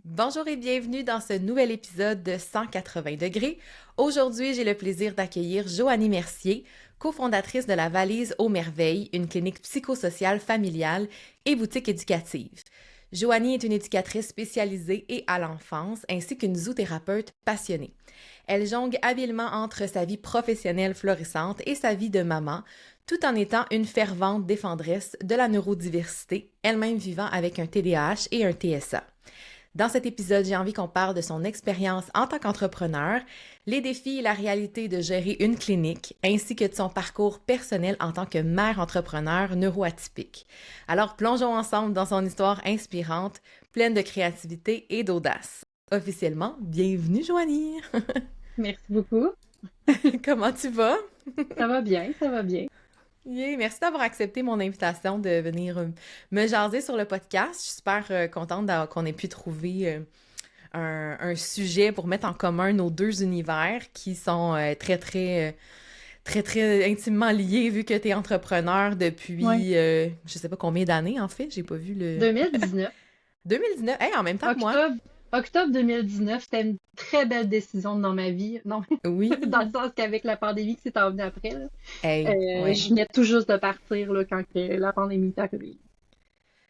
Bonjour et bienvenue dans ce nouvel épisode de 180 degrés. Aujourd'hui, j'ai le plaisir d'accueillir Joanie Mercier, cofondatrice de la Valise aux Merveilles, une clinique psychosociale familiale et boutique éducative. Joanie est une éducatrice spécialisée et à l'enfance, ainsi qu'une zoothérapeute passionnée. Elle jongle habilement entre sa vie professionnelle florissante et sa vie de maman, tout en étant une fervente défendresse de la neurodiversité, elle-même vivant avec un TDAH et un TSA. Dans cet épisode, j'ai envie qu'on parle de son expérience en tant qu'entrepreneur, les défis et la réalité de gérer une clinique, ainsi que de son parcours personnel en tant que mère entrepreneur neuroatypique. Alors plongeons ensemble dans son histoire inspirante, pleine de créativité et d'audace. Officiellement, bienvenue Joanie! Merci beaucoup. Comment tu vas? Ça va bien, ça va bien. Yeah, merci d'avoir accepté mon invitation de venir me jaser sur le podcast. Je suis super contente qu'on ait pu trouver un sujet pour mettre en commun nos deux univers qui sont très intimement liés vu que tu es entrepreneur Oui. depuis je sais pas combien d'années en fait. J'ai pas vu le 2019. 2019. Hey, en même temps que moi. Octobre 2019, c'était une très belle décision dans ma vie. Non, dans le Oui. sens qu'avec la pandémie qui s'est envenue après, là, Hey, ouais. je venais tout juste de partir là, quand que la pandémie est arrivée.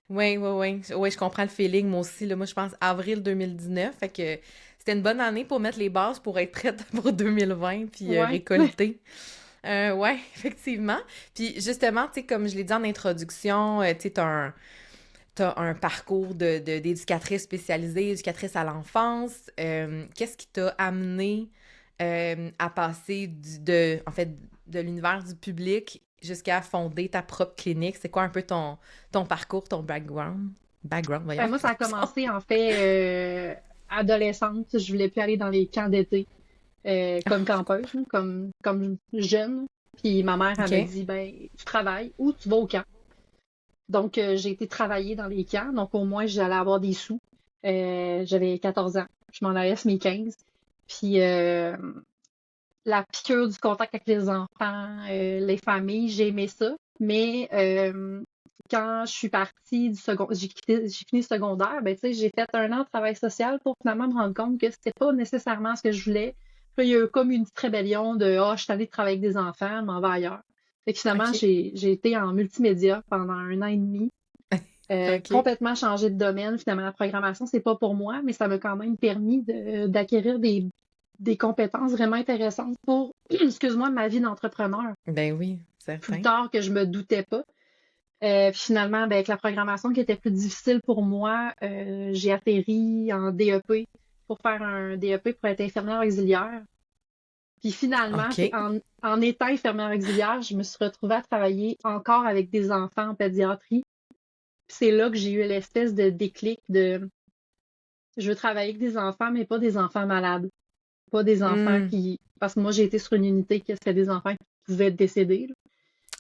Oui, je comprends le feeling, moi aussi. Là, moi, je pense avril 2019. Fait que c'était une bonne année pour mettre les bases pour être prête pour 2020 puis Ouais. récolter. Ouais, effectivement. Puis justement, tu sais, comme je l'ai dit en introduction, tu sais, t'as un parcours d'éducatrice spécialisée, éducatrice à l'enfance. Qu'est-ce qui t'a amené à passer en fait, de l'univers du public jusqu'à fonder ta propre clinique? C'est quoi un peu ton parcours, ton background? Background, voyons. Moi, ça a commencé en fait adolescente. Je voulais plus aller dans les camps d'été comme campeuse, là, comme jeune. Puis ma mère, elle m'a OK. dit, ben, tu travailles ou tu vas au camp. Donc, j'ai été travailler dans les camps. Donc, au moins, j'allais avoir des sous. J'avais 14 ans. Je m'en allais sur mes 15. Puis, la piqûre du contact avec les enfants, les familles, j'ai aimé ça. Mais quand je suis partie du second, j'ai fini le secondaire, ben, tu sais, j'ai fait un an de travail social pour finalement me rendre compte que c'était pas nécessairement ce que je voulais. Puis là, il y a eu comme une petite rébellion de je suis allée travailler avec des enfants, je m'en vais ailleurs. Fait que finalement, OK. j'ai été en multimédia pendant un an et demi. OK. Complètement changé de domaine. Finalement, la programmation, c'est pas pour moi, mais ça m'a quand même permis d'acquérir des compétences vraiment intéressantes pour, excuse-moi, ma vie d'entrepreneur. Ben oui, Plus certain. tard que je me doutais pas. Puis finalement, ben, avec la programmation qui était plus difficile pour moi, j'ai atterri en DEP pour faire un DEP pour être infirmière auxiliaire. Puis finalement, OK. en étant infirmière auxiliaire, je me suis retrouvée à travailler encore avec des enfants en pédiatrie. Puis c'est là que j'ai eu l'espèce de déclic de je veux travailler avec des enfants, mais pas des enfants malades. Pas des enfants Hmm. qui. Parce que moi, j'ai été sur une unité qui c'était des enfants qui pouvaient décéder, là.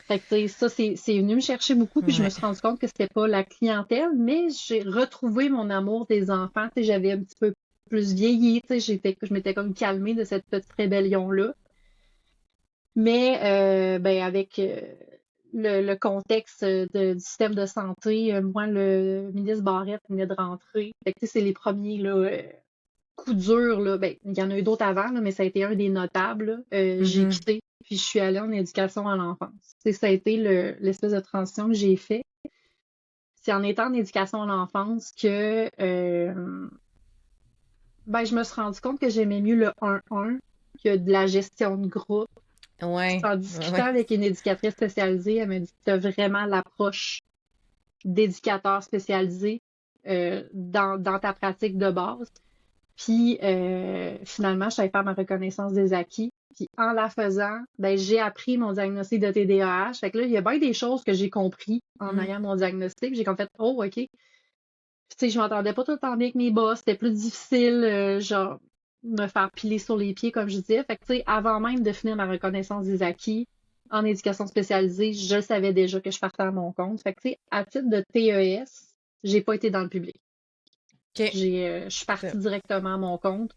Fait que, tu sais, ça, c'est venu me chercher beaucoup, puis je me Ouais. suis rendu compte que c'était pas la clientèle, mais j'ai retrouvé mon amour des enfants. Tu sais, j'avais un petit peu plus vieilli, tu sais, je m'étais comme calmée de cette petite rébellion-là. Mais ben, avec le contexte du système de santé, moi, le ministre Barrette venait de rentrer. Fait que, tu sais, c'est les premiers là, coups durs. Là. Ben, il y en a eu d'autres avant, là, mais ça a été un des notables. Là. J'ai Mhm. quitté, puis je suis allée en éducation à l'enfance. Tu sais, ça a été l'espèce de transition que j'ai fait. C'est en étant en éducation à l'enfance que ben, je me suis rendu compte que j'aimais mieux le 1-1 que de la gestion de groupe. Puis Ouais. en Ouais, discutant ouais. avec une éducatrice spécialisée, elle m'a dit que tu as vraiment l'approche d'éducateur spécialisé dans ta pratique de base. Puis finalement, je suis allée faire ma reconnaissance des acquis. Puis en la faisant, ben, j'ai appris mon diagnostic de TDAH. Fait que là, il y a bien des choses que j'ai compris en Hmm. ayant mon diagnostic. J'ai comme fait, oh, OK. Puis, tu sais, je m'entendais pas tout le temps bien avec mes boss. C'était plus difficile, genre, me faire piler sur les pieds, comme je disais. Fait que, tu sais, avant même de finir ma reconnaissance des acquis en éducation spécialisée, je savais déjà que je partais à mon compte. Fait que, tu sais, à titre de TES, j'ai pas été dans le public. OK. Je suis partie directement à mon compte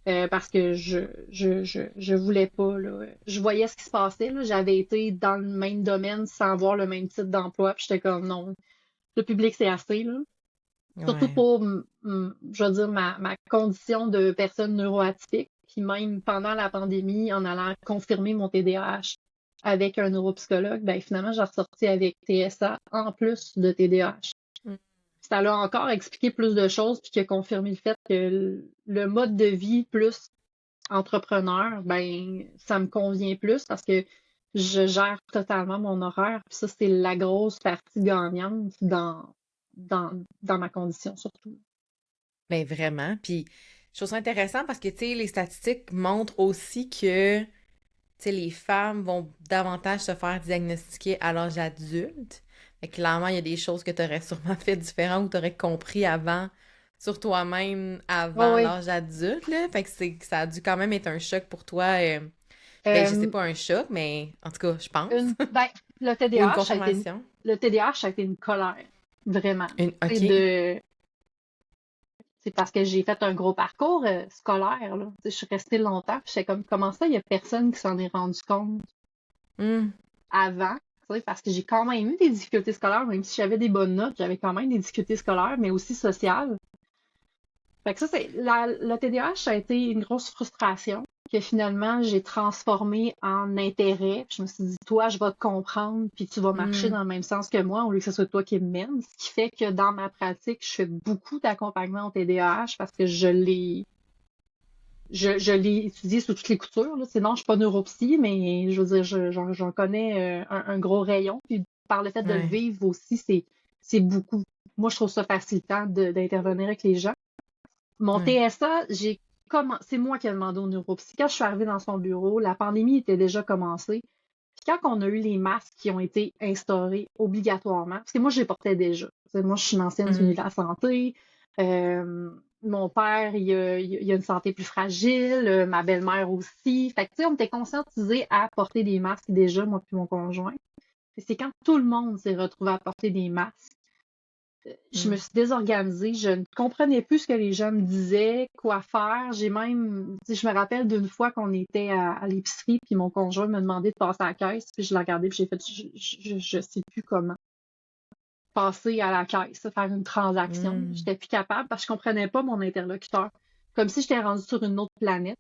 parce que je voulais pas, là. Je voyais ce qui se passait, là. J'avais été dans le même domaine sans avoir le même type d'emploi, puis j'étais comme non, le public c'est assez, là. Surtout Ouais. pour je veux dire, ma condition de personne neuroatypique. Puis même pendant la pandémie, en allant confirmer mon TDAH avec un neuropsychologue, ben finalement, j'ai ressorti avec TSA en plus de TDAH. Mm. Ça l'a encore expliqué plus de choses, puis qui a confirmé le fait que le mode de vie plus entrepreneur, ben ça me convient plus parce que je gère totalement mon horaire. Puis ça, c'est la grosse partie gagnante dans ma condition, surtout. Ben vraiment. Puis je trouve ça intéressant parce que, tu sais, les statistiques montrent aussi que, tu sais, les femmes vont davantage se faire diagnostiquer à l'âge adulte. Fait que clairement, il y a des choses que tu aurais sûrement fait différentes ou tu aurais compris avant, sur toi-même Oui, avant oui. l'âge adulte, là. Fait que ça a dû quand même être un choc pour toi. Ben, je sais Euh, pas un choc, mais en tout cas, je pense. ben, Ou une TDAH. confirmation. Le TDAH a été une colère, vraiment. C'est OK. de, c'est parce que j'ai fait un gros parcours scolaire, là. Tu sais, je suis restée longtemps, puis j'étais comme, comment ça, il y a personne qui s'en est rendu compte Hmm. avant, tu sais, parce que j'ai quand même eu des difficultés scolaires, même si j'avais des bonnes notes, j'avais quand même des difficultés scolaires, mais aussi sociales. Fait que ça, le TDAH, ça a été une grosse frustration que finalement j'ai transformé en intérêt. Puis je me suis dit, toi, je vais te comprendre, puis tu vas marcher Hmm. dans le même sens que moi, au lieu que ce soit toi qui me mène. Ce qui fait que dans ma pratique, je fais beaucoup d'accompagnement au TDAH parce que je l'ai étudié sous toutes les coutures, là. Sinon, je suis pas neuropsy, mais je veux dire, j'en connais un gros rayon. Puis par le fait de le Ouais. vivre aussi, c'est beaucoup. Moi, je trouve ça facilitant d'intervenir avec les gens. Mon Ouais. TSA, c'est moi qui ai demandé au neuropsy. Quand je suis arrivée dans son bureau, la pandémie était déjà commencée. Puis quand on a eu les masques qui ont été instaurés obligatoirement, parce que moi, je les portais déjà. Tu sais, moi, je suis une ancienne du Hmm. milieu de la santé. Euh, Mon père, il a une santé plus fragile. Ma belle-mère aussi. Fait que, tu sais, on était conscientisés à porter des masques déjà, moi puis mon conjoint. Et c'est quand tout le monde s'est retrouvé à porter des masques je me Hmm. suis désorganisée. Je ne comprenais plus ce que les gens me disaient, quoi faire. J'ai même, tu sais, je me rappelle d'une fois qu'on était à l'épicerie, puis mon conjoint me demandait de passer à la caisse, puis je l'ai regardé, puis j'ai fait, je sais plus comment passer à la caisse, faire une transaction. Hmm. J'étais plus capable parce que je comprenais pas mon interlocuteur. Comme si j'étais rendue sur une autre planète.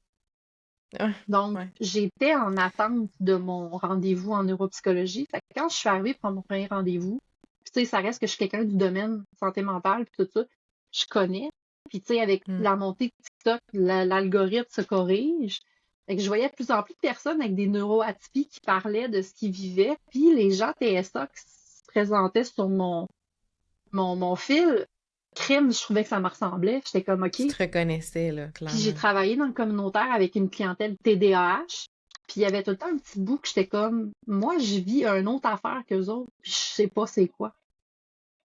Ah, Donc, ouais. j'étais en attente de mon rendez-vous en neuropsychologie. Fait que quand je suis arrivée pour mon premier rendez-vous, puis tu sais, ça reste que je suis quelqu'un du domaine santé mentale puis tout ça, je connais. Puis tu sais, avec Hmm. la montée de TikTok, l'algorithme se corrige. Fait que je voyais de plus en plus de personnes avec des neuroatypies qui parlaient de ce qu'ils vivaient. Puis les gens TSA qui se présentaient sur mon fil, crime, je trouvais que ça me ressemblait. J'étais comme, OK, Tu te reconnaissais, là, puis j'ai clairement. travaillé dans le communautaire avec une clientèle TDAH. Puis il y avait tout le temps un petit bout que j'étais comme, moi, je vis une autre affaire qu'eux autres, puis je sais pas c'est quoi.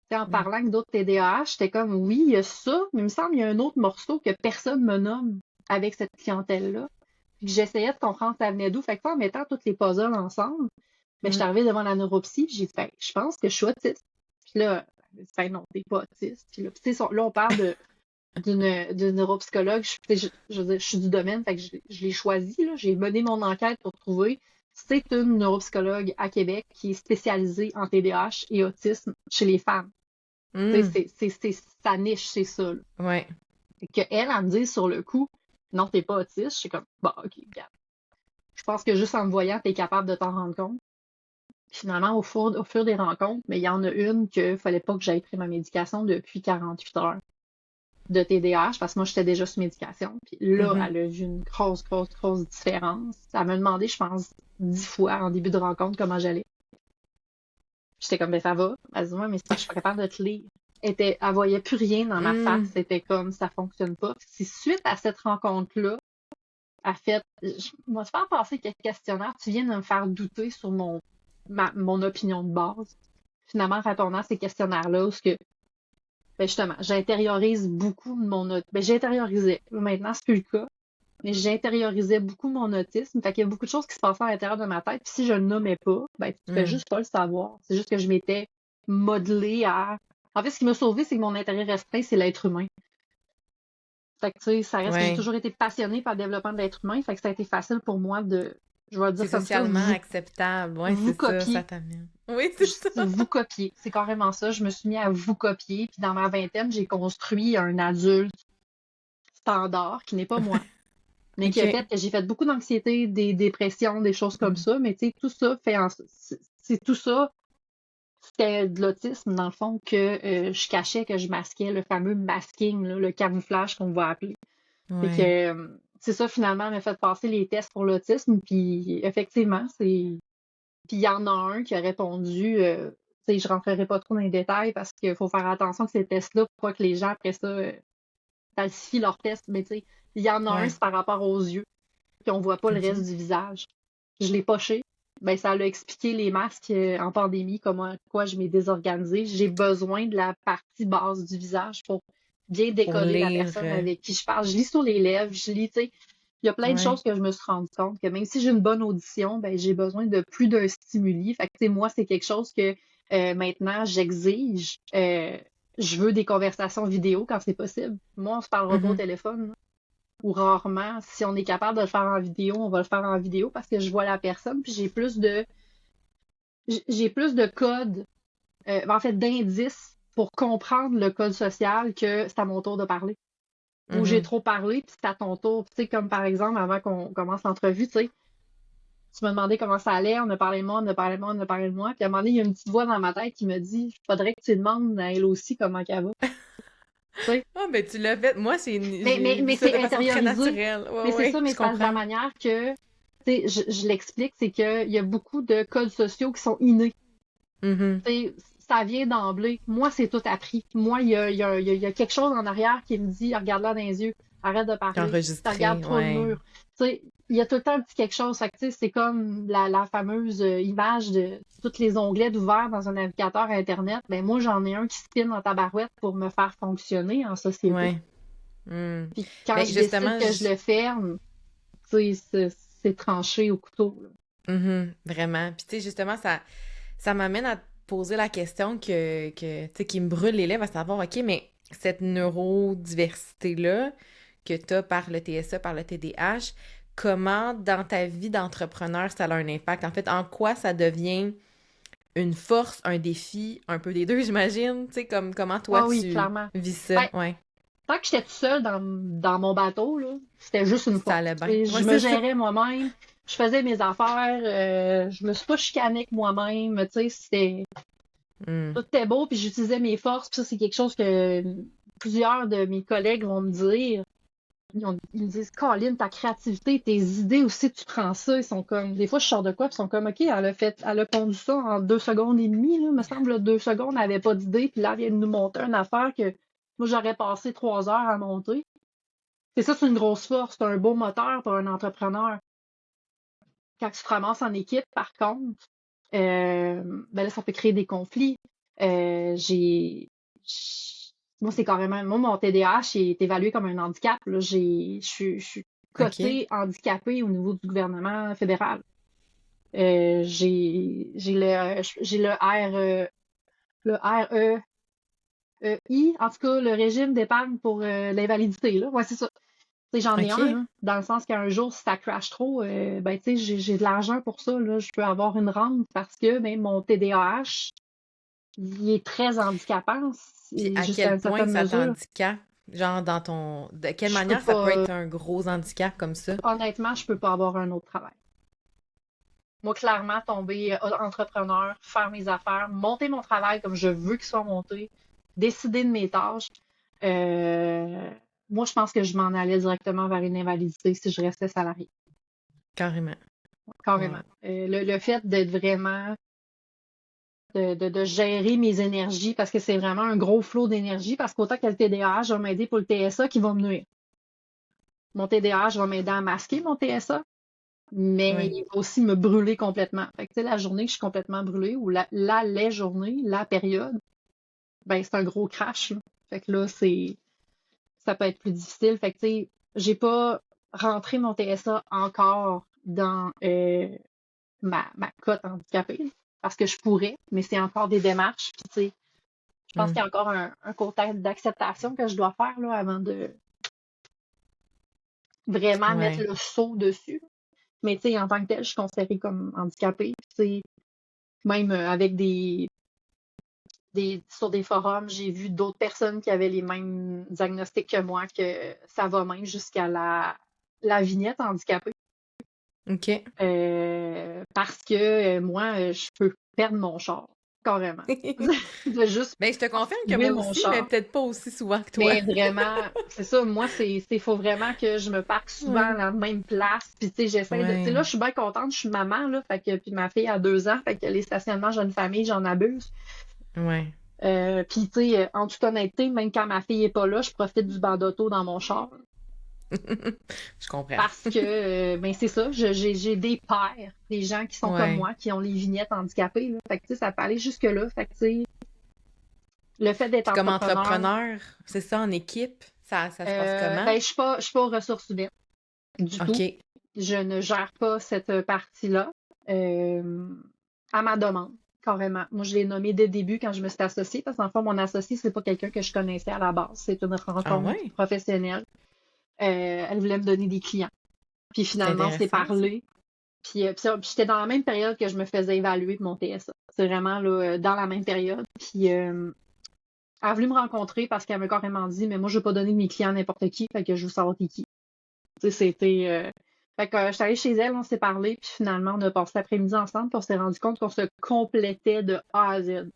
Puis en Hmm. parlant avec d'autres TDAH, j'étais comme, oui, il y a ça, mais il me semble qu'il y a un autre morceau que personne me nomme avec cette clientèle-là. Puis que j'essayais de comprendre ça venait d'où. Fait que en mettant toutes les puzzles ensemble, ben, je suis Hmm. arrivée devant la neuropsy, puis j'ai dit, ben, je pense que je suis autiste. Puis là, elle dit, ben non, t'es pas autiste. Puis là, tu sais, là, on parle d'une neuropsychologue. Je veux dire, je suis du domaine, fait que je l'ai choisi, là. J'ai mené mon enquête pour trouver. C'est une neuropsychologue à Québec qui est spécialisée en TDAH et autisme chez les femmes. Tu Hmm. sais, c'est sa niche, c'est ça, là. Ouais. Fait que elle me dit sur le coup, non, t'es pas autiste. Je suis comme, bah, ok, regarde. Je pense que juste en me voyant, t'es capable de t'en rendre compte. Finalement, au fur des rencontres, mais il y en a une que fallait pas que j'aille pris ma médication depuis 48 heures de TDAH parce que moi, j'étais déjà sous médication. Puis là, Mhm. elle a vu une grosse, grosse, grosse différence. Elle m'a demandé, je pense, 10 fois en début de rencontre comment j'allais. J'étais comme, ben ça va. Elle dit, ouais, mais c'est parce que je suis pas capable de te lire. Elle voyait plus rien dans ma face. Hmm. C'était comme, ça fonctionne pas. C'est suite à cette rencontre-là, elle fait, je vais te faire passer quelques questionnaires. Tu viens de me faire douter sur mon opinion de base. Finalement, en répondant à ces questionnaires-là, où ce que ben justement, j'intériorise beaucoup ben j'intériorisais. Maintenant, c'est plus le cas. Mais j'intériorisais beaucoup mon autisme. Fait qu'il y a beaucoup de choses qui se passaient à l'intérieur de ma tête. Puis si je le nommais pas, ben tu fais Hmm. juste pas le savoir. C'est juste que je m'étais modelée à. En fait, ce qui m'a sauvé, c'est que mon intérêt restreint, c'est l'être humain. Fait que tu sais, ça reste que j'ai Ouais. toujours été passionnée par le développement de l'être humain. Fait que ça a été facile pour moi Je vais le C'est dire comme ça, socialement acceptable. Ouais, vous c'est ça, ça copiez. t'amène. Oui, c'est ça. Vous copiez. C'est carrément ça. Je me suis mis à vous copier. Puis dans ma vingtaine, j'ai construit un adulte standard qui n'est pas moi, mais qui a OK. fait que j'ai fait beaucoup d'anxiété, des dépressions, des choses comme Mhm. ça. Mais tu sais, tout ça fait c'est tout ça, c'était de l'autisme, dans le fond, que je cachais, que je masquais, le fameux masking, là, le camouflage qu'on va appeler. Fait que Ouais. c'est ça, finalement, m'a fait passer les tests pour l'autisme. Puis effectivement, c'est. Puis il y en a un qui a répondu, tu sais, je rentrerai pas trop dans les détails parce qu'il faut faire attention que ces tests-là, pour pas que les gens, après ça, falsifient leurs tests. Mais tu sais, il y en a un, Ouais. c'est par rapport aux yeux, puis on voit pas le reste OK. du visage. Je l'ai poché. Ben, ça l'a expliqué les masques en pandémie, comment, quoi je m'ai désorganisée. J'ai besoin de la partie basse du visage pour bien Pour décoder la lire. personne avec qui je parle. Je lis sur les lèvres, je lis, tu sais, il y a plein de Ouais. choses que je me suis rendu compte que même si j'ai une bonne audition, ben, j'ai besoin de plus d'un stimuli. Fait que, tu sais, moi, c'est quelque chose que maintenant j'exige. Je veux des conversations vidéo quand c'est possible. Moi, on se parlera pas au Mhm. téléphone, là. Ou rarement. Si on est capable de le faire en vidéo, on va le faire en vidéo parce que je vois la personne, puis j'ai plus de codes, en fait, d'indices pour comprendre le code social que c'est à mon tour de parler. Ou j'ai Mhm. trop parlé, puis c'est à ton tour. Tu sais, comme par exemple, avant qu'on commence l'entrevue, tu sais, tu m'as demandé comment ça allait, on a parlé de moi, on a parlé de moi, on a parlé de moi. Puis à un moment donné, il y a une petite voix dans ma tête qui me dit, faudrait que tu demandes à elle aussi comment qu'elle va. Tu sais. Ah, ben tu l'as fait. Moi, j'ai vu Mais ça c'est de façon très intériorisé. naturelle. Ouais, Mais c'est ouais, ça, mais je c'est parce de la comprends. manière que, tu sais, je l'explique, c'est qu'il y a beaucoup de codes sociaux qui sont innés. Mhm. Tu sais, ça vient d'emblée. Moi, c'est tout appris. Moi, il y a quelque chose en arrière qui me dit, regarde-la dans les yeux, arrête de parler, tu regardes Enregistré, trop le ouais. mur. Tu sais, il y a tout le temps un petit quelque chose. Fait que, tu sais, c'est comme la fameuse image de tous les onglets d'ouvert dans un navigateur Internet. Ben, moi, j'en ai un qui spin dans ta barouette pour me faire fonctionner en société. Ouais. Hmm. Puis quand Ben je décide justement, que je le ferme, tu sais, c'est tranché au couteau, là. mhm, vraiment. Puis tu sais, justement, ça m'amène à te poser la question tu sais, qui me brûle les lèvres à savoir, OK, mais cette neurodiversité-là que tu as par le TSA, par le TDAH, comment dans ta vie d'entrepreneur ça a un impact? En fait, en quoi ça devient une force, un défi, un peu des deux, j'imagine? Tu sais, comme comment toi Ah oui, tu clairement. vis Ben, ça? Ouais, tant que j'étais toute seule dans mon bateau, là, c'était juste une ça force. allait bien. Et Ouais, je me c'est ça. gérais moi-même, je faisais mes affaires, je me suis pas chicanée avec moi-même, tu sais, Hmm. tout était beau, puis j'utilisais mes forces, puis ça, c'est quelque chose que plusieurs de mes collègues vont me dire. Ils me disent, Colin, ta créativité, tes idées aussi, tu prends ça. Ils sont comme, des fois, je sors de quoi, puis ils sont comme, OK, elle a pondu ça en 2 secondes et demie, là. Me semble, 2 secondes, elle avait pas d'idée, puis là, elle vient de nous monter une affaire que moi, j'aurais passé 3 heures à monter. C'est ça, c'est une grosse force, c'est un beau moteur pour un entrepreneur. Quand tu te ramasses en équipe, par contre, ben là, ça peut créer des conflits. Euh, j'ai, moi, c'est carrément, moi, mon TDAH est évalué comme un handicap, là. Je suis OK. cotée handicapée au niveau du gouvernement fédéral. J'ai le REI, en tout cas, le régime d'épargne pour l'invalidité, là. Ouais, c'est ça. Tu sais, j'en ai un, OK. là, dans le sens qu'un jour, si ça crash trop, ben, tu sais, j'ai de l'argent pour ça, là. Je peux avoir une rente parce que, ben, mon TDAH, il est très handicapant, Puis à jusqu'à quel une point que certaine ça mesure. t'handicape? Genre dans ton... De quelle Je peux manière ça peut pas, être un gros handicap comme ça? honnêtement, je peux pas avoir un autre travail. Moi, clairement, tomber entrepreneur, faire mes affaires, monter mon travail comme je veux qu'il soit monté, décider de mes tâches, euh, moi, je pense que je m'en allais directement vers une invalidité si je restais salarié. Carrément. Carrément. Wow. Le fait d'être vraiment de gérer mes énergies parce que c'est vraiment un gros flot d'énergie parce qu'autant que le TDAH va m'aider pour le TSA qui va me nuire. Mon TDAH va m'aider à masquer mon TSA, mais Oui. il va aussi me brûler complètement. Fait que, tu sais, la journée que je suis complètement brûlée ou les journées, la période, ben, c'est un gros crash, là. Fait que là, ça peut être plus difficile. Fait que, tu sais, j'ai pas rentré mon TSA encore dans ma cote handicapée parce que je pourrais, mais c'est encore des démarches. Puis, tu sais, je pense qu'il y Hmm. a encore un côté d'acceptation que je dois faire là, avant de vraiment mettre Ouais. le saut dessus. Mais tu sais, en tant que telle, je suis considérée comme handicapée. Puis, tu sais, même avec sur des forums, j'ai vu d'autres personnes qui avaient les mêmes diagnostics que moi, que ça va même jusqu'à la vignette handicapée. OK. Parce que moi, je peux perdre mon char, carrément. De juste Ben, je te confirme que moi trouver mon aussi, mais char. peut-être pas aussi souvent que toi. Mais vraiment, c'est ça, moi, faut vraiment que je me parque souvent à Ouais. la même place. Puis, tu sais, j'essaie de. Tu sais, Ouais. là, je suis bien contente, je suis maman, là. Fait que, puis ma fille a 2 ans, fait que les stationnements jeune famille, j'en abuse. Ouais. Puis, tu sais, en toute honnêteté, même quand ma fille est pas là, je profite du banc d'auto dans mon char. Je comprends. Parce que, ben, c'est ça, j'ai des pairs, des gens qui sont comme Ouais. moi, qui ont les vignettes handicapées, là. Fait que, tu sais, ça peut aller jusque-là. Fait que, tu sais, le fait d'être Puis comme entrepreneur, entrepreneur, c'est ça, en équipe, ça se passe comment? ben, je suis pas aux ressources humaines du tout. OK. Je ne gère pas cette partie-là euh, à ma demande, carrément. Moi, je l'ai nommé dès le début quand je me suis associée, parce qu'en fait, mon associé, c'est pas quelqu'un que je connaissais à la base. C'est une Ah rencontre ouais? professionnelle. Elle voulait me donner des clients. Puis C'est finalement, on s'est intéressant, ça. parlé. Puis j'étais dans la même période que je me faisais évaluer de mon TSA. C'est vraiment là, dans la même période. Puis elle a voulu me rencontrer parce qu'elle m'a carrément dit, mais moi, je veux pas donner de mes clients à n'importe qui, fait que je veux savoir t'es qui. Tu sais, c'était. Fait que je suis allée chez elle, on s'est parlé, puis finalement, on a passé l'après-midi ensemble, puis on s'est rendu compte qu'on se complétait de A à Z.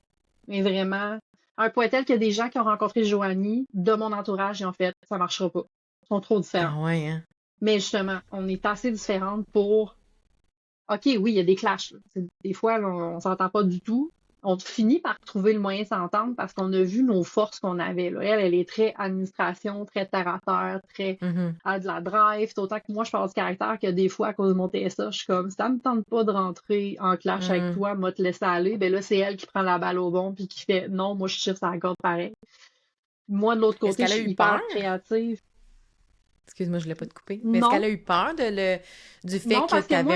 Mais vraiment, à un point tel qu'il y a des gens qui ont rencontré Joanie de mon entourage et en fait, ça marchera pas. Ils sont trop différents. Ah ouais, hein? Mais justement, on est assez différentes pour. OK, oui, il y a des clashs, là. Des fois, là, on s'entend pas du tout. On finit par trouver le moyen de s'entendre parce qu'on a vu nos forces qu'on avait, là. Elle est très administration, très terre à terre, très Mhm. à de la drive. C'est autant que moi, je parle du caractère que des fois, à cause de mon TSA, je suis comme, si ça me tente pas de rentrer en clash avec Mhm. toi, moi, te laisser aller. Ben là, c'est elle qui prend la balle au bon puis qui fait, non, moi, je tire sur la corde pareil. Moi, de l'autre Est-ce côté, qu'elle je a suis eu peur? hyper créative. Excuse-moi, je l'ai pas te couper. Mais est-ce qu'elle Non, a eu peur du fait non, que parce tu que avais un moi,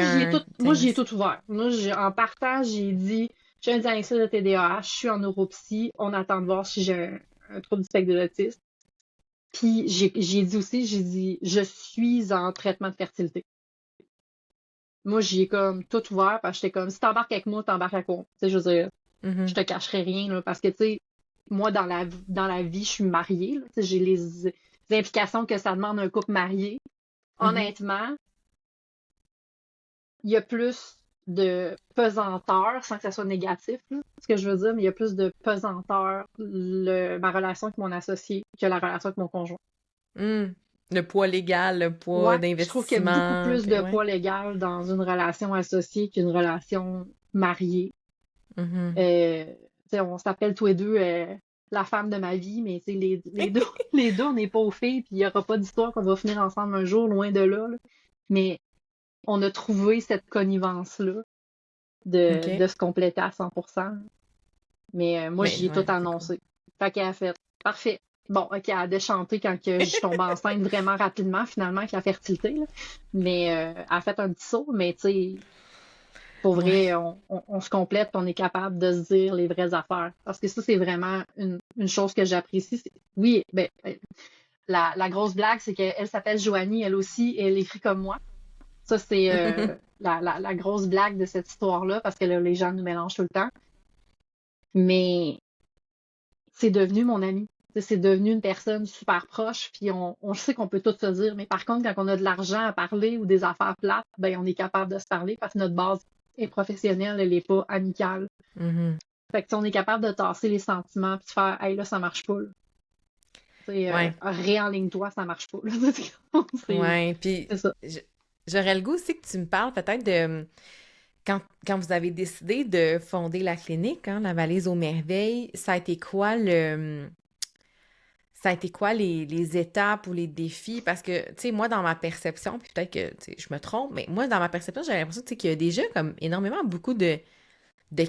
j'y ai diagnostic? tout ouvert. Moi, en partant, j'ai dit, j'ai un diagnostic de TDAH, je suis en neuropsy, on attend de voir si j'ai un trouble du spectre de l'autisme. Puis, j'ai dit aussi, j'ai dit, je suis en traitement de fertilité. Moi, j'y ai comme tout ouvert, parce que j'étais comme, si t'embarques avec moi, t'embarques avec moi. Tu sais, je veux dire, je Mhm. te cacherai rien, là, parce que, tu sais, moi, dans la vie, je suis mariée, là. Tu sais, j'ai les implications que ça demande un couple marié. Mhm. Honnêtement, il y a plus de pesanteur, sans que ça soit négatif, là, ce que je veux dire, mais il y a plus de pesanteur, ma relation avec mon associé, que la relation avec mon conjoint. Hmm. Le poids légal, le poids Ouais, je trouve qu'il y a beaucoup d'investissement, plus puis de ouais. poids légal dans une relation associée qu'une relation mariée. Mhm. Euh, tu sais, on s'appelle tous les deux la femme de ma vie, mais tu sais, les deux, les deux, on n'est pas aux filles, puis il n'y aura pas d'histoire qu'on va finir ensemble un jour, loin de là, là. Mais on a trouvé cette connivence-là de OK. se compléter à 100%. Mais moi, Mais j'y ai tout ouais, c'est cool. annoncé. Fait qu'elle a fait, parfait. Bon, OK, elle a déchanté quand que je tombe enceinte vraiment rapidement, finalement, avec la fertilité, là. Mais elle a fait un petit saut, mais tu sais, pour Ouais. vrai, on se complète, puis on est capable de se dire les vraies affaires. Parce que ça, c'est vraiment une chose que j'apprécie. Oui, ben, la grosse blague, c'est qu'elle s'appelle Joanie, elle aussi, et elle écrit comme moi. Ça, c'est la grosse blague de cette histoire-là, parce que là, les gens nous mélangent tout le temps. Mais c'est devenu mon ami. Tu sais, c'est devenu une personne super proche, puis on sait qu'on peut tout se dire. Mais par contre, quand on a de l'argent à parler ou des affaires plates, ben on est capable de se parler parce que notre base est professionnelle, elle n'est pas amicale. Mhm. Fait que si on est capable de tasser les sentiments puis de faire hey là, ça marche pas. Là. Tu sais, Ouais. réenligne-toi, ça marche pas. Là. c'est Ouais. Puis c'est ça. j- j'aurais le goût aussi que tu me parles peut-être de quand vous avez décidé de fonder la clinique, hein, la Valise aux Merveilles, ça a été quoi les étapes ou les défis? Parce que, tu sais, moi, dans ma perception, puis peut-être que tu sais, je me trompe, mais moi, dans ma perception, j'ai l'impression tu sais, qu'il y a déjà comme énormément beaucoup de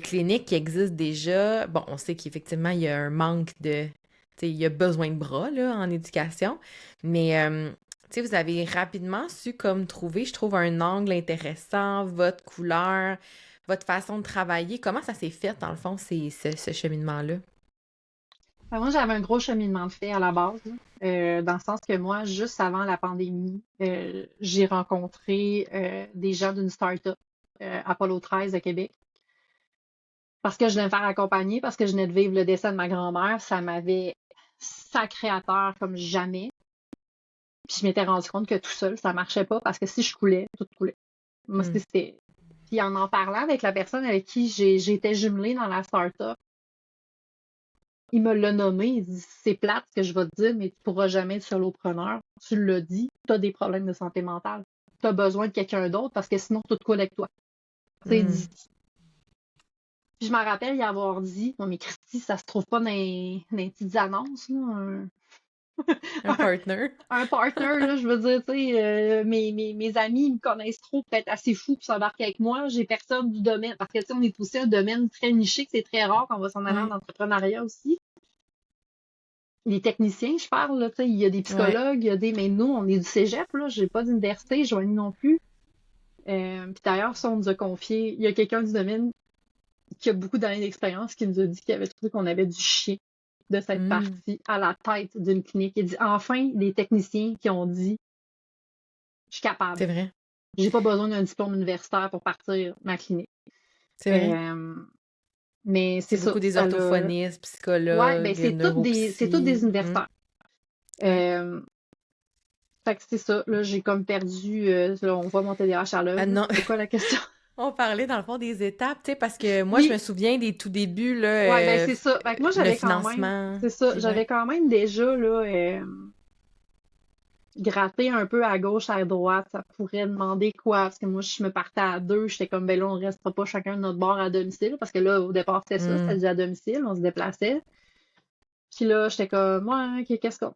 cliniques qui existent déjà. Bon, on sait qu'effectivement, il y a un manque de. Tu sais, il y a besoin de bras, là, en éducation. Mais, tu sais, vous avez rapidement su comme trouver, je trouve, un angle intéressant, votre couleur, votre façon de travailler. Comment ça s'est fait, dans le fond, ce cheminement-là? Moi, j'avais un gros cheminement de fait à la base, là. Dans le sens que moi, juste avant la pandémie, j'ai rencontré des gens d'une start-up, Apollo 13 à Québec, parce que je venais me faire accompagner, parce que je venais de vivre le décès de ma grand-mère. Ça m'avait sacré à terre comme jamais. Puis je m'étais rendu compte que tout seul, ça marchait pas, parce que si je coulais, tout coulait. Moi, Hmm. c'était... Puis en parlant avec la personne avec qui j'étais jumelée dans la start-up, il me l'a nommé, il dit c'est plate ce que je vais te dire, mais tu pourras jamais être solopreneur. Tu l'as dit, tu as des problèmes de santé mentale. Tu as besoin de quelqu'un d'autre parce que sinon tout coule avec toi. Tu sais, il Hmm. dit. Puis je me rappelle y avoir dit, non mais Christy, ça se trouve pas dans les petites annonces, là, Un un, partner. un partner, là, je veux dire, tu sais, mes amis me connaissent trop pour être assez fous pour s'embarquer avec moi. J'ai personne du domaine, parce que tu sais, on est aussi un domaine très niché, que c'est très rare qu'on va s'en aller en Ouais, entrepreneuriat aussi. Les techniciens, je parle, là, tu sais, il y a des ouais. psychologues, il y a des, mais nous, on est du cégep, là, j'ai pas d'université, Joanie non plus. Puis d'ailleurs, ça, on nous a confié, il y a quelqu'un du domaine qui a beaucoup d'années d'expérience qui nous a dit qu'il avait trouvé qu'on avait du chien de cette Hmm. partie à la tête d'une clinique. Il dit, enfin, des techniciens qui ont dit, je suis capable. C'est vrai. J'ai pas besoin d'un diplôme universitaire pour partir ma clinique. C'est vrai. Euh, mais c'est C'est ça, beaucoup des ça l'a. orthophonistes, Ouais, ben psychologues, c'est toutes des neuropsy. Hmm. universitaires. Ouais. Euh, Fait que c'est ça. Là, j'ai comme perdu. Là, on voit mon TDAH à Ah l'œuvre, là. non, C'était quoi la question? on parlait dans le fond des étapes, tu sais, parce que moi, je me Oui, souviens des tout débuts, là, ouais, ben c'est ça. Fait que moi, le j'avais quand même. financement, C'est ça. puis ouais. J'avais quand même déjà là gratté un peu à gauche, à droite. Ça pourrait demander quoi? Parce que moi, je me partais à deux. J'étais comme ben là, on restera pas chacun de notre bord à domicile. Parce que là, au départ, c'était ça, c'était Hmm. du à domicile, on se déplaçait. Puis là, j'étais comme, ouais, qu'est-ce qu'on.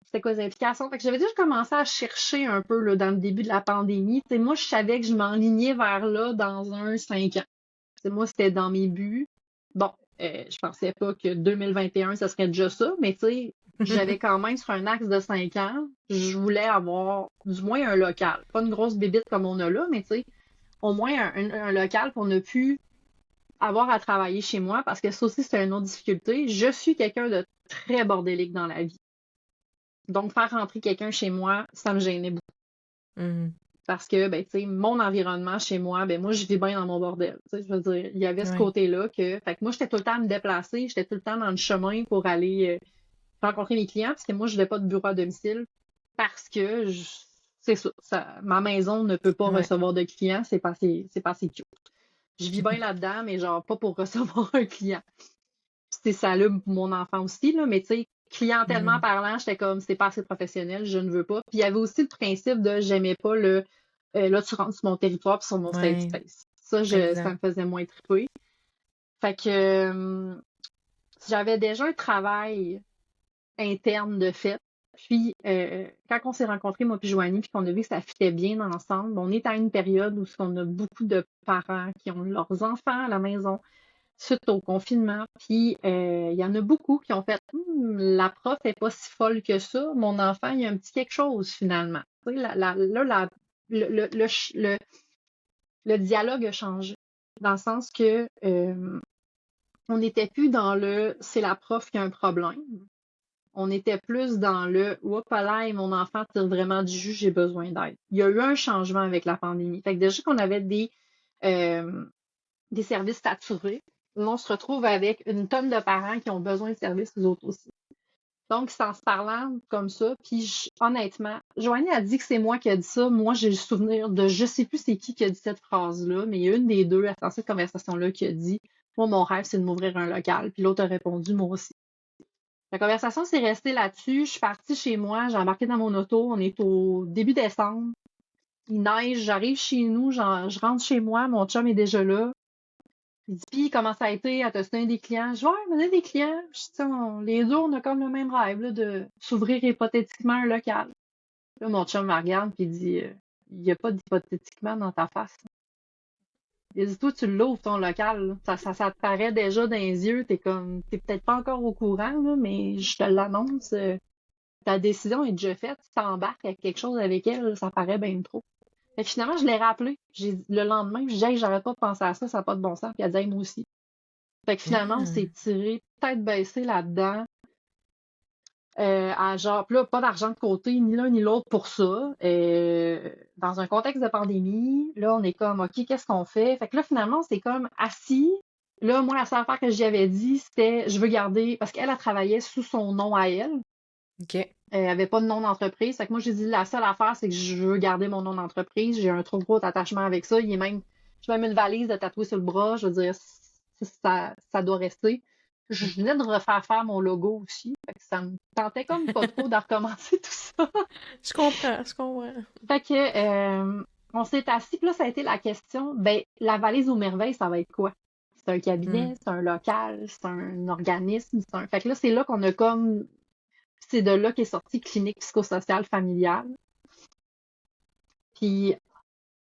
C'était quoi les implications? Fait que j'avais déjà commencé à chercher un peu là, dans le début de la pandémie. Tu sais, moi, je savais que je m'enlignais vers là dans un 5 ans. Tu sais, moi, c'était dans mes buts. Bon, je pensais pas que 2021, ça serait déjà ça, mais tu sais, j'avais quand même sur un axe de 5 ans, je voulais avoir du moins un local. Pas une grosse bébite comme on a là, mais tu sais, au moins un local pour ne plus avoir à travailler chez moi, parce que ça aussi, c'est une autre difficulté. Je suis quelqu'un de très bordélique dans la vie. Donc, faire rentrer quelqu'un chez moi, ça me gênait beaucoup. Mhm. Parce que, ben, tu sais, mon environnement chez moi, ben, moi, je vis bien dans mon bordel. Tu sais, je veux dire, il y avait ce Ouais. côté-là que, fait que moi, j'étais tout le temps à me déplacer, j'étais tout le temps dans le chemin pour aller rencontrer mes clients, parce que moi, je n'avais pas de bureau à domicile, parce que, c'est ça, ma maison ne peut pas Ouais. recevoir de clients, c'est pas assez cute. Je vis bien là-dedans, mais genre, pas pour recevoir un client. C'est ça là pour mon enfant aussi, là, mais tu sais, clientèlement Mhm. parlant, j'étais comme c'est pas assez professionnel, je ne veux pas. Puis il y avait aussi le principe de j'aimais pas le là tu rentres sur mon territoire puis sur mon safe Ouais. space. Ça Exact. me faisait moins triper. Fait que j'avais déjà un travail interne de fait. Puis quand on s'est rencontrés, moi puis Joanie, puis qu'on a vu que ça fitait bien ensemble, on est à une période où on a beaucoup de parents qui ont leurs enfants à la maison suite au confinement. Puis il y en a beaucoup qui ont fait la prof est pas si folle que ça. Mon enfant, il y a un petit quelque chose finalement. Tu sais, le dialogue a changé. Dans le sens que on n'était plus dans le c'est la prof qui a un problème. On était plus dans le oups là, mon enfant tire vraiment du jus, j'ai besoin d'aide. Il y a eu un changement avec la pandémie. Fait que déjà qu'on avait euh, des services saturés. On se retrouve avec une tonne de parents qui ont besoin de services, les autres aussi. Donc, c'est en se parlant comme ça, puis honnêtement, Joanie a dit que c'est moi qui a dit ça. Moi, j'ai le souvenir de je sais plus c'est qui a dit cette phrase-là, mais il y a une des deux dans cette conversation-là qui a dit moi, mon rêve, c'est de m'ouvrir un local. Puis l'autre a répondu moi aussi. La conversation s'est restée là-dessus. Je suis partie chez moi, j'ai embarqué dans mon auto. On est au début décembre. Il neige, j'arrive chez nous, je rentre chez moi, mon chum est déjà là. Il dit, puis comment ça a été? À te donner des clients? Je vois, ouais, donner des clients. Je dis, les deux, on a comme le même rêve, là, de s'ouvrir hypothétiquement un local. Là, mon chum me regarde, puis il dit, il n'y a pas d'hypothétiquement dans ta face. Il dit, toi, tu l'ouvres, ton local, là. Ça te paraît déjà dans les yeux. T'es peut-être pas encore au courant, là, mais je te l'annonce, ta décision est déjà faite. Tu t'embarques avec quelque chose avec elle, là, ça paraît bien trop. Fait que finalement, je l'ai rappelé. Le lendemain, je dis, hey, j'arrête pas de penser à ça, ça n'a pas de bon sens. Puis elle dit, hey, moi aussi. Fait que finalement, on Ah. s'est tiré tête baissée là-dedans. à genre, puis là, pas d'argent de côté, ni l'un ni l'autre pour ça. Dans un contexte de pandémie, là, on est comme, OK, qu'est-ce qu'on fait? Fait que là, finalement, c'est comme assis. Là, moi, la seule affaire que j'y avais dit, c'était, je veux garder, parce qu'elle a travaillé sous son nom à elle. OK. Elle avait pas de nom d'entreprise. Fait que moi, j'ai dit, la seule affaire, c'est que je veux garder mon nom d'entreprise. J'ai un trop gros attachement avec ça. J'ai même une valise de tatouer sur le bras. Je veux dire, ça doit rester. Je venais de refaire faire mon logo aussi. Fait que ça me tentait comme pas trop de recommencer tout ça. Je comprends, je comprends. Fait que, on s'est assis, puis là, ça a été la question, ben, la valise aux merveilles, ça va être quoi? C'est un Hmm. cabinet, c'est un local, c'est un organisme, Fait que là, c'est là qu'on a comme c'est de là qu'est sorti clinique psychosociale familiale. Puis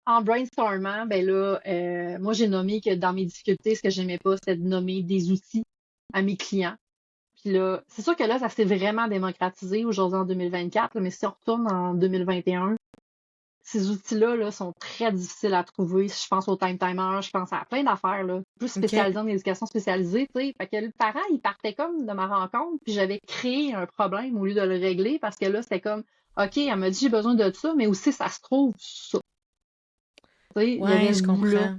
en brainstormant, ben là, moi j'ai nommé que dans mes difficultés, ce que j'aimais pas, c'était de nommer des outils à mes clients. Puis là, c'est sûr que là, ça s'est vraiment démocratisé aujourd'hui en 2024, là, mais si on retourne en 2021, ces outils-là là, sont très difficiles à trouver. Si je pense au time timer, je pense à plein d'affaires, là, plus OK. spécialisées en éducation spécialisée, tu sais. Fait que le parent, il partait comme de ma rencontre, puis j'avais créé un problème au lieu de le régler, parce que là, c'était comme, OK, elle m'a dit j'ai besoin de ça, mais aussi ça se trouve ça. Tu sais, il y avait Ouais, ce je bout-là. comprends.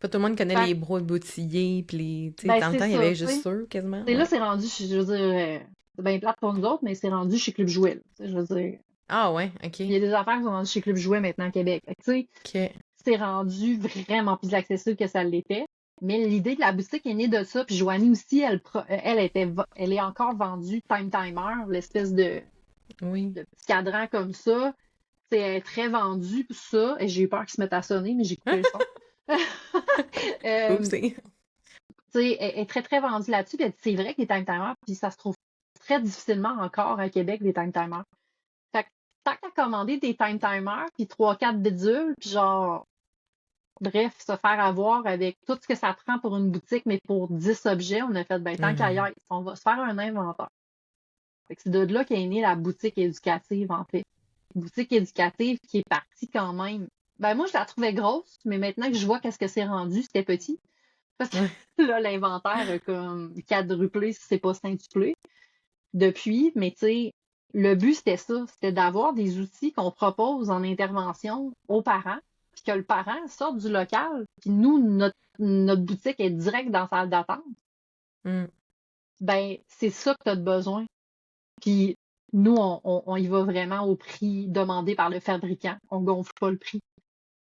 Pas tout le monde connaît Fait les que, bros boutillés, puis les... Tu sais, ben dans le c'est temps, il y ça, avait tu juste sais. ceux, quasiment, Et là, ouais. c'est rendu, je veux dire, c'est bien plate pour nous autres, mais c'est rendu chez Club Jouet, là. Tu sais, je veux dire, Ah ouais, il OK. y a des affaires qui sont rendues chez Club Jouet maintenant à Québec. Fait que, tu sais, OK. c'est rendu vraiment plus accessible que ça l'était. Mais l'idée de la boutique est née de ça. Puis Joanie aussi, elle est encore vendue Time Timer, l'espèce Oui. de petit cadran comme ça. C'est elle est très vendue, tout ça. Et j'ai eu peur qu'il se mette à sonner, mais j'ai coupé le son. Oups, Euh, tu sais, elle est très, très vendue là-dessus. Puis elle dit, c'est vrai que les Time Timers, puis ça se trouve très difficilement encore à Québec, les Time Timers. Fait que tant qu'à commander des Time Timers, puis 3-4 bidules, puis genre, bref, se faire avoir avec tout ce que ça prend pour une boutique, mais pour 10 objets, on a fait, ben, tant qu'à y Mhm. être, on va se faire un inventaire. Fait que c'est de là qu'est née la boutique éducative, en fait. Boutique éducative qui est partie quand même. Ben, moi, je la trouvais grosse, mais maintenant que je vois qu'est-ce que c'est rendu, c'était petit. Parce que Ouais. là, l'inventaire a comme quadruplé, si c'est pas quintuplé depuis. Mais tu sais, le but, c'était ça. C'était d'avoir des outils qu'on propose en intervention aux parents, puis que le parent sorte du local, puis nous, notre boutique est direct dans la salle d'attente. Mm. Ben, c'est ça que tu as besoin. Puis nous, on y va vraiment au prix demandé par le fabricant. On gonfle pas le prix.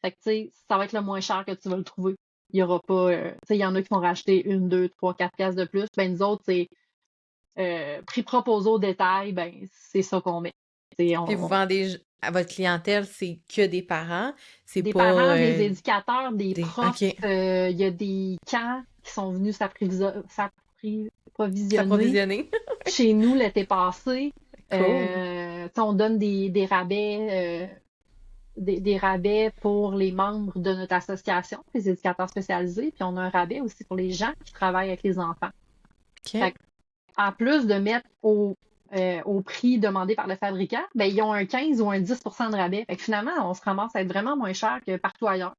Fait que, tu sais, ça va être le moins cher que tu vas le trouver. Il y aura pas, tu sais, il y en a qui vont racheter une, deux, trois, quatre pièces de plus. Ben, nous autres, c'est prix proposé au détail, ben, c'est ça qu'on met. C'est Puis vous vendez à votre clientèle, c'est que des parents, c'est des pas parents, des éducateurs, des des... profs. OK. Il y a des camps qui sont venus s'approvisionner S'approvisionner. chez nous l'été passé. Cool. Tu sais, on donne des rabais, des rabais pour les membres de notre association, les éducateurs spécialisés, puis on a un rabais aussi pour les gens qui travaillent avec les enfants. Fait OK. que, en plus de mettre au prix demandé par le fabricant, ben, ils ont un 15 ou un 10% de rabais. Fait que finalement, on se ramasse à être vraiment moins cher que partout ailleurs.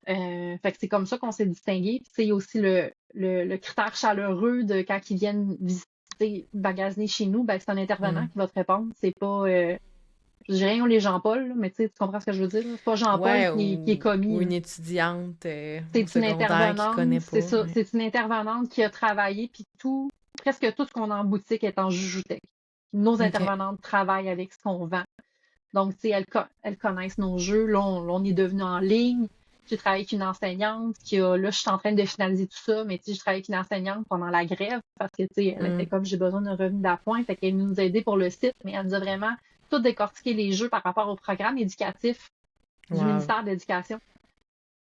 Fait que c'est comme ça qu'on s'est distingué. Puis, tu sais, il y a aussi le critère chaleureux de quand ils viennent visiter, magasiner chez nous, ben, c'est un intervenant Mm. qui va te répondre. C'est pas, je dirais rien les Jean-Paul, là, mais tu sais, tu comprends ce que je veux dire, là. C'est pas Jean-Paul Ouais, qui est ou commis, là. une étudiante au C'est une secondaire qui intervenante, connaît c'est pas. ça. Ouais. C'est une intervenante qui a travaillé, puis presque tout ce qu'on a en boutique est en Jujutec. Nos OK. intervenantes travaillent avec ce qu'on vend. Donc, tu sais, elles connaissent nos jeux. Là, on est devenu en ligne. J'ai travaillé avec une enseignante là, je suis en train de finaliser tout ça, mais tu sais, j'ai travaillé avec une enseignante pendant la grève parce que, tu sais, elle était Mm. comme, j'ai besoin d'un revenu d'appoint. Fait qu'elle nous a aidés pour le site, mais elle nous a vraiment tout décortiqué les jeux par rapport au programme éducatif du Wow. ministère de l'Éducation.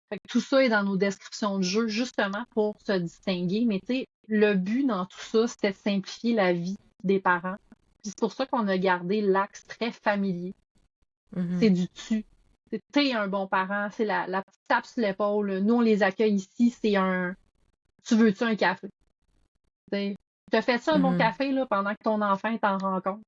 Fait que tout ça est dans nos descriptions de jeux, justement pour se distinguer. Mais tu sais, le but dans tout ça, c'était de simplifier la vie des parents. Puis c'est pour ça qu'on a gardé l'axe très familier. C'est Mhm. du tu. C'est t'es un bon parent, c'est la petite tape sur l'épaule. Nous, on les accueille ici, c'est un tu veux-tu un café? Tu as fait ça un bon Mhm. café là, pendant que ton enfant est en rencontre.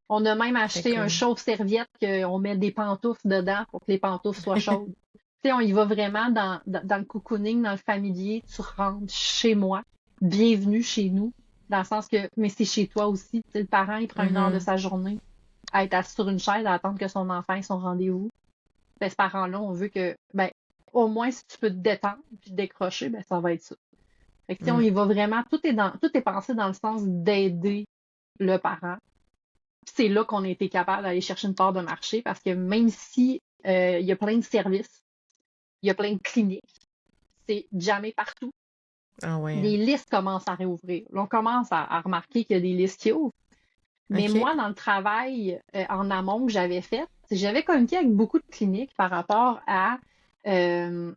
On a même Très acheté un cool. chauffe-serviette qu'on met des pantoufles dedans pour que les pantoufles soient chaudes. Tu sais, on y va vraiment dans le cocooning, dans le familier. Tu rentres chez moi. Bienvenue chez nous, Dans le sens que, mais c'est chez toi aussi. Tu sais, le parent, il prend une heure de Mhm. sa journée à être assis sur une chaise à attendre que son enfant ait son rendez-vous. Ben, ce parent-là, on veut que, ben, au moins, si tu peux te détendre puis décrocher, ben, ça va être ça. Fait que, tu sais, on Mm. y va vraiment, tout est pensé dans le sens d'aider le parent. Puis c'est là qu'on a été capable d'aller chercher une part de marché parce que même si il y a plein de services, il y a plein de cliniques, c'est jamais partout. Ah ouais, hein. Les listes commencent à réouvrir. Là, on commence à remarquer qu'il y a des listes qui ouvrent. Mais OK. moi, dans le travail en amont que j'avais fait, j'avais communiqué avec beaucoup de cliniques par rapport à euh,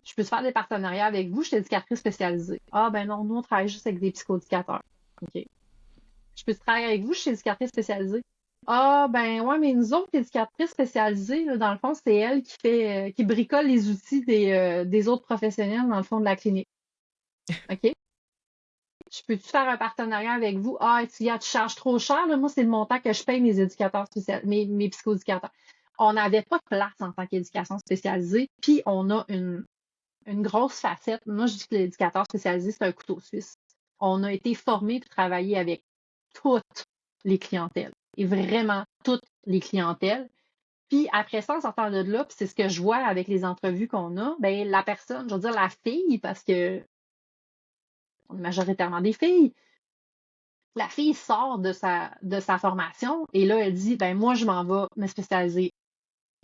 je peux te faire des partenariats avec vous, je suis éducatrice spécialisée. Ah ben non, nous on travaille juste avec des psychoéducateurs. OK. Je peux travailler avec vous, je suis éducatrice spécialisée. Ah ben ouais, mais nous autres, éducatrices spécialisées, là, dans le fond, c'est elle qui fait qui bricole les outils des autres professionnels dans le fond de la clinique. OK? Je peux-tu faire un partenariat avec vous? Ah, tu charges trop cher, là. Moi, c'est le montant que je paye mes éducateurs spécialisés, mes psychoéducateurs. On n'avait pas de place en tant qu'éducation spécialisée, puis on a une grosse facette. Moi, je dis que l'éducateur spécialisé, c'est un couteau suisse. On a été formé pour travailler avec toutes les clientèles et vraiment toutes les clientèles. Puis après ça, en sortant de là, puis c'est ce que je vois avec les entrevues qu'on a, ben la personne, je veux dire la fille, parce que on est majoritairement des filles, la fille sort de sa formation et là, elle dit, ben moi, je m'en vais me spécialiser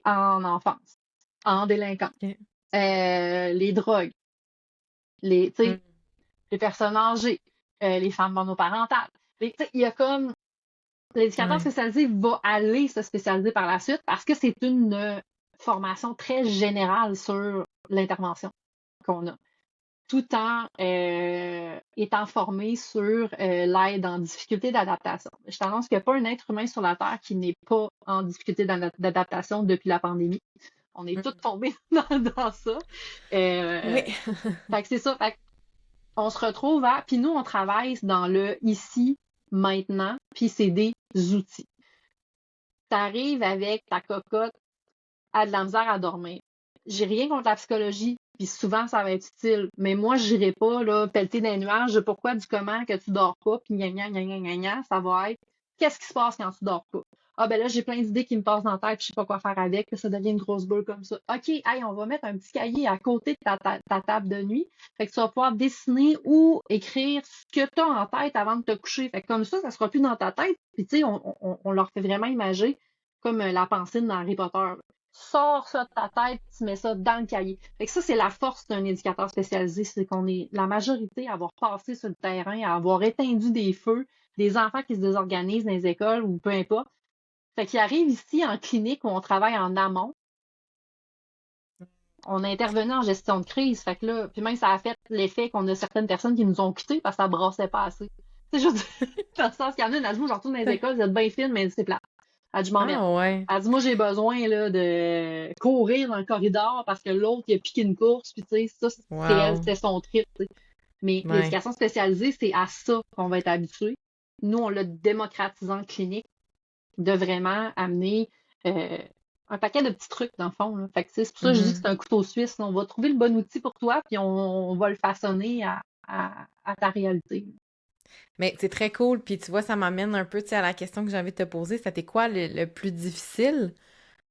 en enfance, en délinquance, OK. les drogues, tu sais, Mm. les personnes âgées, les femmes monoparentales. Tu sais, il y a comme l'éducateur Ouais. spécialisé va aller se spécialiser par la suite parce que c'est une formation très générale sur l'intervention qu'on a, tout en étant formé sur l'aide en difficulté d'adaptation. Je t'annonce qu'il n'y a pas un être humain sur la Terre qui n'est pas en difficulté d'adaptation depuis la pandémie. On est tous Mm. tombés dans ça. Oui. Fait que c'est ça. Fait on se retrouve à, puis nous, on travaille dans le ici, maintenant, puis c'est des outils. T'arrives avec ta cocotte à de la misère à dormir. J'ai rien contre la psychologie, puis souvent ça va être utile, mais moi, j'irai pas là, pelleter des nuages de pourquoi, du comment que tu dors pas, puis gna gna gna gna gna gna, ça va être qu'est-ce qui se passe quand tu dors pas. Ah ben là, j'ai plein d'idées qui me passent dans la tête, puis je sais pas quoi faire avec, que ça devient une grosse boule comme ça. OK, hey, on va mettre un petit cahier à côté de ta table de nuit. Fait que tu vas pouvoir dessiner ou écrire ce que tu as en tête avant de te coucher. Fait que comme ça sera plus dans ta tête. Puis tu sais, on leur fait vraiment imager comme la pensée dans Harry Potter, là. Sors ça de ta tête, tu mets ça dans le cahier. Fait que ça, c'est la force d'un éducateur spécialisé, c'est qu'on est la majorité à avoir passé sur le terrain, à avoir éteint des feux, des enfants qui se désorganisent dans les écoles ou peu importe. Fait qu'ils arrivent ici en clinique où on travaille en amont. On a intervenu en gestion de crise. Fait que là, puis même ça a fait l'effet qu'on a certaines personnes qui nous ont quittés parce que ça brassait pas assez. C'est juste dans le sens qu'il y en a une, elle dit, moi, je retourne dans les écoles, vous êtes bien fine, mais c'est plat. Elle dit, je m'emmerde. Ah ouais. Elle dit, moi, j'ai besoin là, de courir dans le corridor parce que l'autre, il a piqué une course, puis tu sais, ça, c'est elle, Wow. c'était son trip, tu sais. Mais Ouais. l'éducation spécialisée, c'est à ça qu'on va être habitué. Nous, on l'a démocratisé en clinique, de vraiment amener euh, un paquet de petits trucs, dans le fond, là. Fait que, tu sais, c'est pour ça que je dis que c'est Mhm. un couteau suisse, là. On va trouver le bon outil pour toi, puis on va le façonner à ta réalité. Mais c'est très cool. Puis tu vois, ça m'amène un peu, tu sais, à la question que j'ai envie de te poser. C'était quoi le plus difficile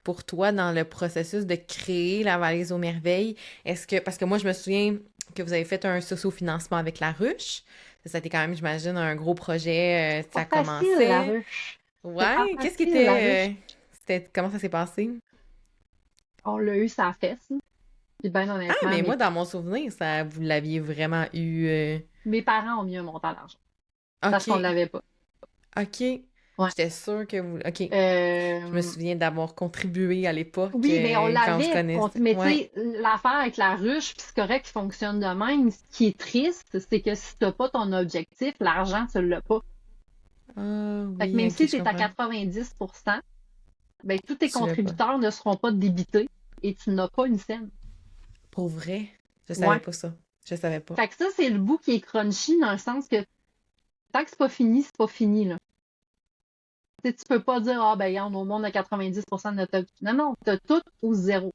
pour toi dans le processus de créer la valise aux merveilles? Est-ce que, parce que moi, je me souviens que vous avez fait un socio-financement avec la ruche. Ça a été quand même, j'imagine, un gros projet. C'est Ça pas facile, la commençait. ruche. C'est pas Ouais. Qu'est-ce qui facile, la ruche. était. C'était, comment ça s'est passé? On l'a eu sa fesse, là. Puis ben Ah, honnêtement, mais mes, moi, dans mon souvenir, ça, vous l'aviez vraiment eu. mes parents ont mis un montant d'argent parce qu'on OK. l'avait pas. OK. Ouais. J'étais sûre que vous. OK. Je me Euh, souviens d'avoir contribué à l'époque oui, mais on quand on se l'avait. connaissait. Mais tu Ouais. sais, l'affaire avec la ruche, puis c'est correct qu'il fonctionne de même. Ce qui est triste, c'est que si t'as pas ton objectif, l'argent, tu l'as pas. Ah Fait que oui, même ok, si je tu es à comprends. 90%, ben, tous tes Tu l'as pas. contributeurs ne seront pas débités et tu n'as pas une scène. Pour vrai? Je savais Ouais. pas ça. Je savais pas. Fait que ça, c'est le bout qui est crunchy dans le sens que tant que c'est pas fini, là. Tu sais, tu peux pas dire, ah, ben, regarde, au monde a 90% de notre. Non, non, t'as tout ou zéro.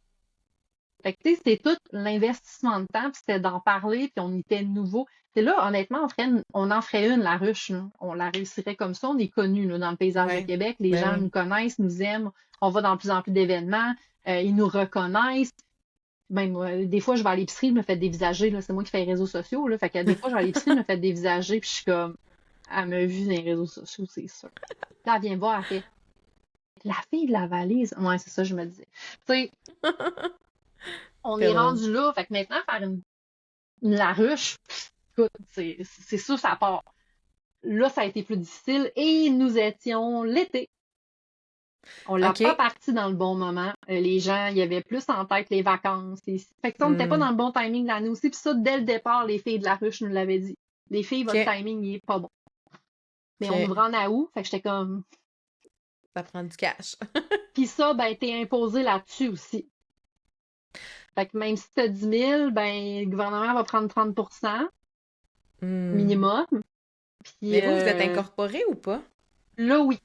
Fait que, tu sais, c'est tout l'investissement de temps, puis c'était d'en parler, puis on était nouveau. C'est là, honnêtement, on en ferait une, la ruche, là. On la réussirait comme ça. On est connus, là, dans le paysage de Ouais. Québec. Les Ben gens oui. nous connaissent, nous aiment. On va dans de plus en plus d'événements. Ils nous reconnaissent. Même, des fois, je vais à l'épicerie, je me fais dévisager, là. C'est moi qui fais les réseaux sociaux, là. Fait que des fois, je vais à l'épicerie, je me fais dévisager, puis je suis comme, elle m'a vu dans les réseaux sociaux, c'est sûr. Là, elle vient me voir, elle fait, la fille de la valise. Ouais, c'est ça, je me disais. Tu sais, on Très est drôle. rendu là. Fait que maintenant, faire une Laruche, écoute, c'est sûr, ça part. Là, ça a été plus difficile et nous étions l'été. On l'a pas OK. parti dans le bon moment. Les gens, il y avait plus en tête les vacances. Fait que ça, on n'était pas Hmm. dans le bon timing de l'année aussi. Puis ça, dès le départ, les filles de la ruche nous l'avaient dit. Les filles, votre OK. timing, il est pas bon. Mais on OK. ouvrait en août. Fait que j'étais comme. Ça prend du cash. Puis ça, ben, t'es imposé là-dessus aussi. Fait que même si t'as 10 000, ben, le gouvernement va prendre 30% Hmm. minimum. Puis Mais vous êtes incorporé ou pas? là, oui.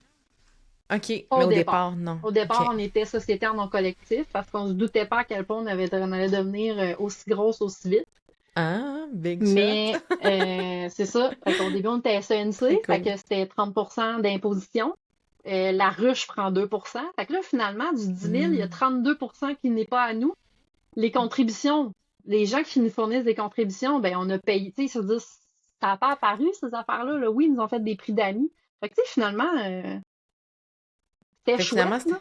OK. Pas Mais au au départ. départ, non. Au départ, OK. on était sociétaire non collectif parce qu'on se doutait pas à quel point on allait devenir aussi grosse aussi vite. Ah, big shot. Mais c'est ça. Fait qu'au début, on était Très SENC, fait cool. que c'était 30% d'imposition. La ruche prend 2%. Fait que là, finalement, du 10 000, il y a Hmm. 32% qui n'est pas à nous. Les contributions, les gens qui nous fournissent des contributions, ben on a payé. Tu sais, ça veut dire, ça n'a pas apparu, ces affaires-là. Là. Oui, ils nous ont fait des prix d'amis. Fait que, tu sais, finalement, c'était Fait que chouette, finalement, là. c'était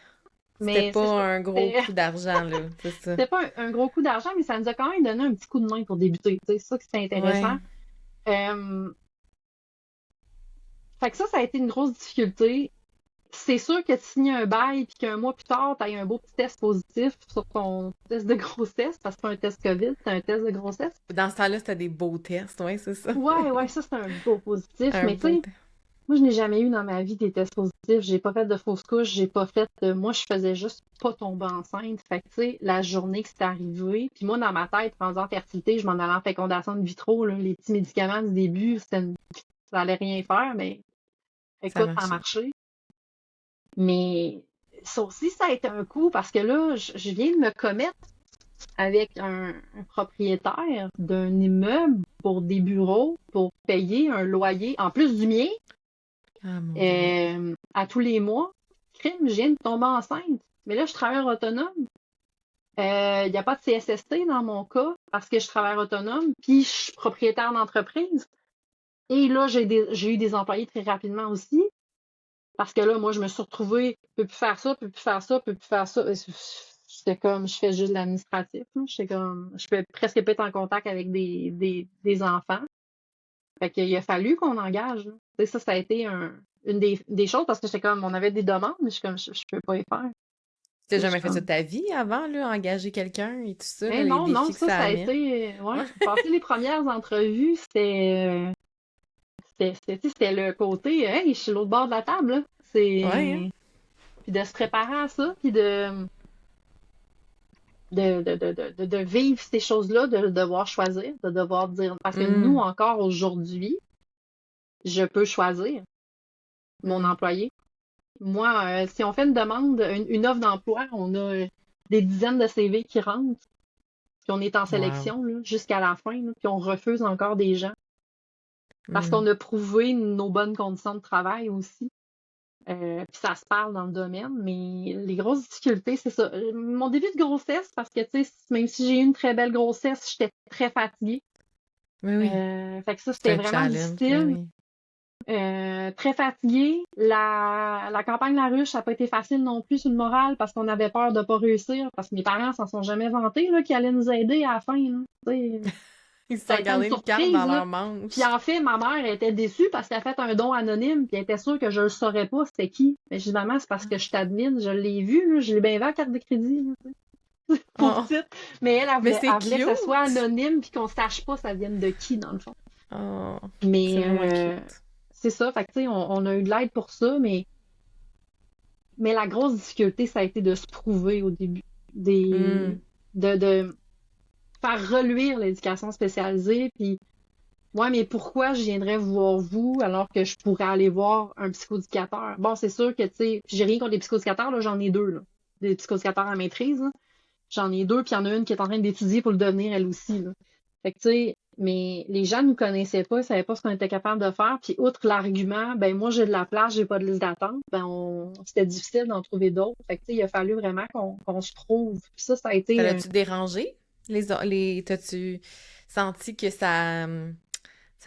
Mais c'est pas ça. un gros C'était coup d'argent, là. C'est ça. c'était pas un gros coup d'argent, mais ça nous a quand même donné un petit coup de main pour débuter. Tu sais, c'est ça qui c'était intéressant. Ouais. Euh, Fait que ça a été une grosse difficulté. C'est sûr que tu signes un bail puis qu'un mois plus tard, tu as un beau petit test positif sur ton test de grossesse, parce que c'est pas un test COVID, c'est un test de grossesse. Dans ce temps-là, c'était des beaux tests, ouais, c'est ça. Ouais, ouais, ça c'est un beau positif. Un Mais tu beau sais, test. moi je n'ai jamais eu dans ma vie des tests positifs. J'ai pas fait de fausse couche, j'ai pas fait. Moi, je faisais juste pas tomber enceinte. Fait que tu sais, la journée que c'est arrivé, puis moi dans ma tête, rendu en fertilité, je m'en allais en fécondation in vitro, là, les petits médicaments du début, ça allait rien faire, mais Ça a écoute, ça a marché. marché. Mais ça aussi, ça a été un coup parce que là, je viens de me commettre avec un propriétaire d'un immeuble pour des bureaux, pour payer un loyer, en plus du mien, Ah, mon Dieu. à tous les mois. Crime, je viens de tomber enceinte. Mais là, je travaille autonome. Il n'y a pas de CSST dans mon cas parce que je travaille autonome, puis je suis propriétaire d'entreprise. Et là, j'ai eu des employés très rapidement aussi. Parce que là, moi, je me suis retrouvée, je peux plus faire ça, je peux plus faire ça, je peux plus faire ça. J'étais comme, je fais juste de l'administratif. Là. J'étais comme, je peux presque pas être en contact avec des enfants. Fait qu'il a fallu qu'on engage. Là. Tu sais, ça a été une des choses parce que j'étais comme, on avait des demandes, mais je suis comme, je peux pas les faire. T'as Tu sais, je jamais suis fait ça de comme, ta vie avant, là, engager quelqu'un et tout ça, là, mais les non, non, défis que ça, ça ça a amène? été, ouais, Ouais. passer les premières entrevues, c'était le côté, hey, je suis l'autre bord de la table, là. Ouais, hein? Puis de se préparer à ça, puis de vivre ces choses-là, de devoir choisir, de devoir dire. Parce que nous, Hum, encore aujourd'hui, je peux choisir mon hum, employé. Moi, si on fait une demande, une offre d'emploi, on a des dizaines de CV qui rentrent, puis on est en wow. sélection là, jusqu'à la fin, là, puis on refuse encore des gens. Parce Hum, qu'on a prouvé nos bonnes conditions de travail aussi. Puis ça se parle dans le domaine, mais les grosses difficultés, c'est ça. Mon début de grossesse, parce que, tu sais, même si j'ai eu une très belle grossesse, j'étais très fatiguée. oui, oui. Fait que ça, C'est c'était un vraiment challenge, mais difficile. oui. Très fatiguée. La campagne de la ruche, ça n'a pas été facile non plus sur le moral parce qu'on avait peur de pas réussir, parce que mes parents s'en sont jamais vantés, là, qu'ils allaient nous aider à la fin, là. Tu sais, Ils se ça sont a été une gardés une carte dans surprise, là. leur Puis manche. en fait, ma mère était déçue parce qu'elle a fait un don anonyme, puis elle était sûre que je le saurais pas c'était qui. Mais je dis, maman, c'est parce que je t'admine, je l'ai vu, là, je l'ai bien vu à la carte de crédit, là, tu sais. Pauvre Oh, petite. Mais elle, mais c'est elle voulait que ce soit cute! anonyme puis qu'on sache pas ça vienne de qui, dans le fond. Oh, c'est Mais vraiment cute. c'est ça, fait que tu sais, on a eu de l'aide pour ça, mais la grosse difficulté, ça a été de se prouver au début. Hum, De faire reluire l'éducation spécialisée, puis ouais, mais pourquoi je viendrais voir vous alors que je pourrais aller voir un psychoéducateur? Bon, c'est sûr que, tu sais, j'ai rien contre les psychoéducateurs, là, j'en ai deux, là. Des psychoéducateurs à maîtrise, là. J'en ai deux, puis il y en a une qui est en train d'étudier pour le devenir elle aussi, là. Fait que, tu sais, mais les gens nous connaissaient pas, ils savaient pas ce qu'on était capable de faire. Puis, outre l'argument, ben moi, j'ai de la place, j'ai pas de liste d'attente, c'était difficile d'en trouver d'autres. Fait que, tu sais, il a fallu vraiment qu'on se trouve. Puis ça a Ça été l'a-tu dérangé? T'as-tu senti que ça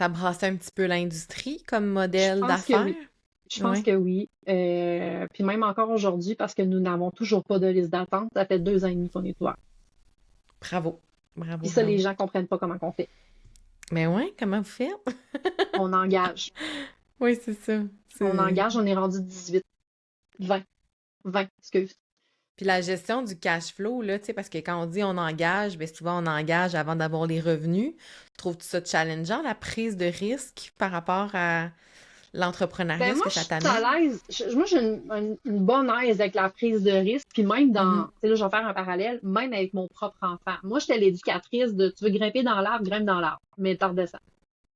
brassait un petit peu l'industrie comme je modèle pense que d'affaires? oui. Je pense Oui. que oui. Puis même encore aujourd'hui, parce que nous n'avons toujours pas de liste d'attente, ça fait 2 ans et demi qu'on est ouvert. Bravo. Bravo, Puis ça, les bravo. gens comprennent pas comment qu'on fait. Mais ouais, comment vous faites? On engage. Oui, c'est ça. On engage, on est rendu 18, 20, 20, excuse. Puis la gestion du cash flow, là, tu sais, parce que quand on dit on engage, bien souvent on engage avant d'avoir les revenus. Trouves-tu ça challengeant, la prise de risque par rapport à l'entrepreneuriat, Ben ce moi, que je ça suis à t'amène? l'aise. Moi, j'ai une bonne aise avec la prise de risque. Puis même dans, Mhm. tu sais, là, je vais faire un parallèle, même avec mon propre enfant. Moi, j'étais l'éducatrice de tu veux grimper dans l'arbre, grimpe dans l'arbre, mais t'en redescends.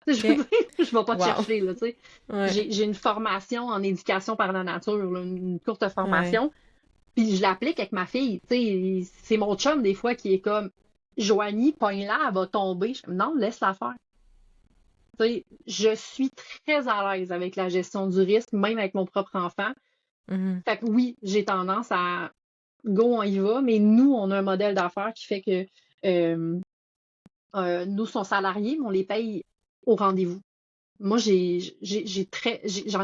Tu sais, je veux OK. dire, je vais pas te Wow. chercher, là, tu sais. Ouais. J'ai une formation en éducation par la nature, là, une courte Ouais. formation. Puis je l'applique avec ma fille. Tu sais, c'est mon chum, des fois, qui est comme Joanie, pogne-la, elle va tomber. Je suis comme, non, laisse-la faire. Tu sais, je suis très à l'aise avec la gestion du risque, même avec mon propre enfant. Mhm. Fait que oui, j'ai tendance à go, on y va, mais nous, on a un modèle d'affaires qui fait que euh, nous, sont salariés, mais on les paye au rendez-vous. Moi, j'en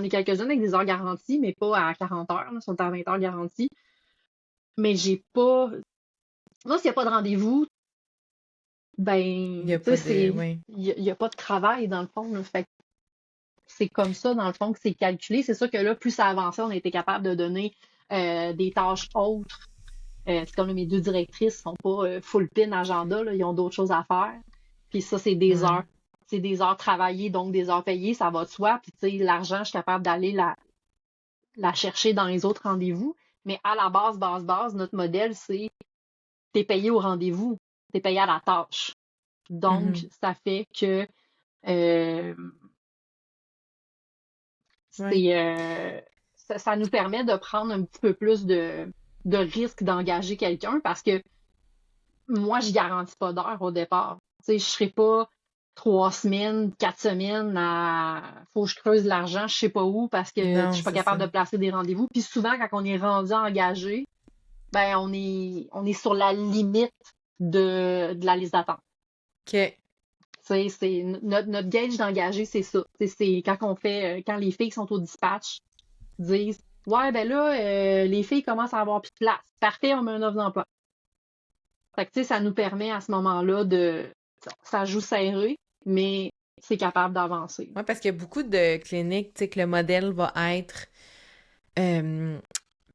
ai quelques-unes avec des heures garanties, mais pas à 40 heures, là, ils sont à 20 heures garanties. Mais j'ai pas. Moi, s'il n'y a pas de rendez-vous, Il n'y ben, a tu sais, pas de... Oui. il y a pas de travail dans le fond, là. Fait que c'est comme ça, dans le fond, que c'est calculé. C'est sûr que là, plus ça avançait, on a été capable de donner des tâches autres. C'est comme là, mes deux directrices sont pas full pin agenda, là, ils ont d'autres choses à faire. Puis ça, c'est des Ouais. heures. C'est des heures travaillées, donc des heures payées, ça va de soi. Puis tu sais, l'argent, je suis capable d'aller la chercher dans les autres rendez-vous. Mais à la base, notre modèle, c'est t'es payé au rendez-vous, t'es payé à la tâche. Donc, Mhm. ça fait que euh, Ouais. ça nous permet de prendre un petit peu plus de risque d'engager quelqu'un parce que moi, je garantis pas d'heure au départ. Tu sais, je serai pas 3 semaines, 4 semaines à faut que je creuse l'argent, je sais pas où parce que je Non, suis pas c'est ça. capable de placer des rendez-vous. Puis souvent, quand on est rendu engagé, ben on est sur la limite de la liste d'attente. OK. Tu sais, c'est notre gauge d'engagé, c'est ça. Tu sais, c'est quand on fait quand les filles sont au dispatch, disent ouais ben là les filles commencent à avoir plus de place. Parfait, on met un offre d'emploi. Fait que, tu sais, ça nous permet à ce moment-là ça joue serré, mais c'est capable d'avancer. Ouais, parce qu'il y a beaucoup de cliniques, tu sais, que le modèle va être euh,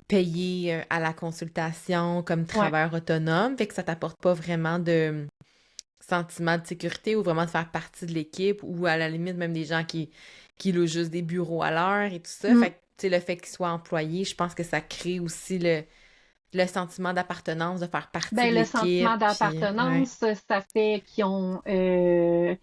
payé à la consultation comme Ouais. travailleur autonome, fait que ça t'apporte pas vraiment de sentiment de sécurité ou vraiment de faire partie de l'équipe ou à la limite même des gens qui louent juste des bureaux à l'heure et tout ça. Mm. Fait que, tu sais, le fait qu'ils soient employés, je pense que ça crée aussi le sentiment d'appartenance, de faire partie Ben, de le sentiment l'équipe, puis ouais, d'appartenance, ça fait qu'ils ont euh,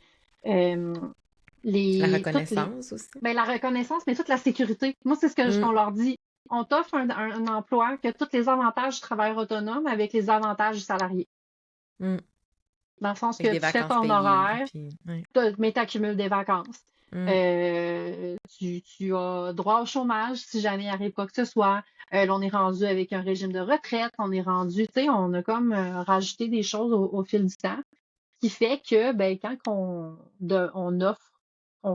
la toutes reconnaissance aussi. ben, la reconnaissance, mais toute la sécurité. Moi, c'est ce qu'on Mm, leur dit. On t'offre un emploi qui a tous les avantages du travailleur autonome avec les avantages du salarié. mm. Dans le sens Avec que des tu fais vacances ton payées, horaire, puis ouais. mais tu accumules des vacances. Mm, Tu as droit au chômage si jamais il arrive quoi que ce soit. Là, on est rendu avec un régime de retraite, on est rendu, tu sais, on a comme rajouté des choses au fil du temps, qui fait que ben, quand on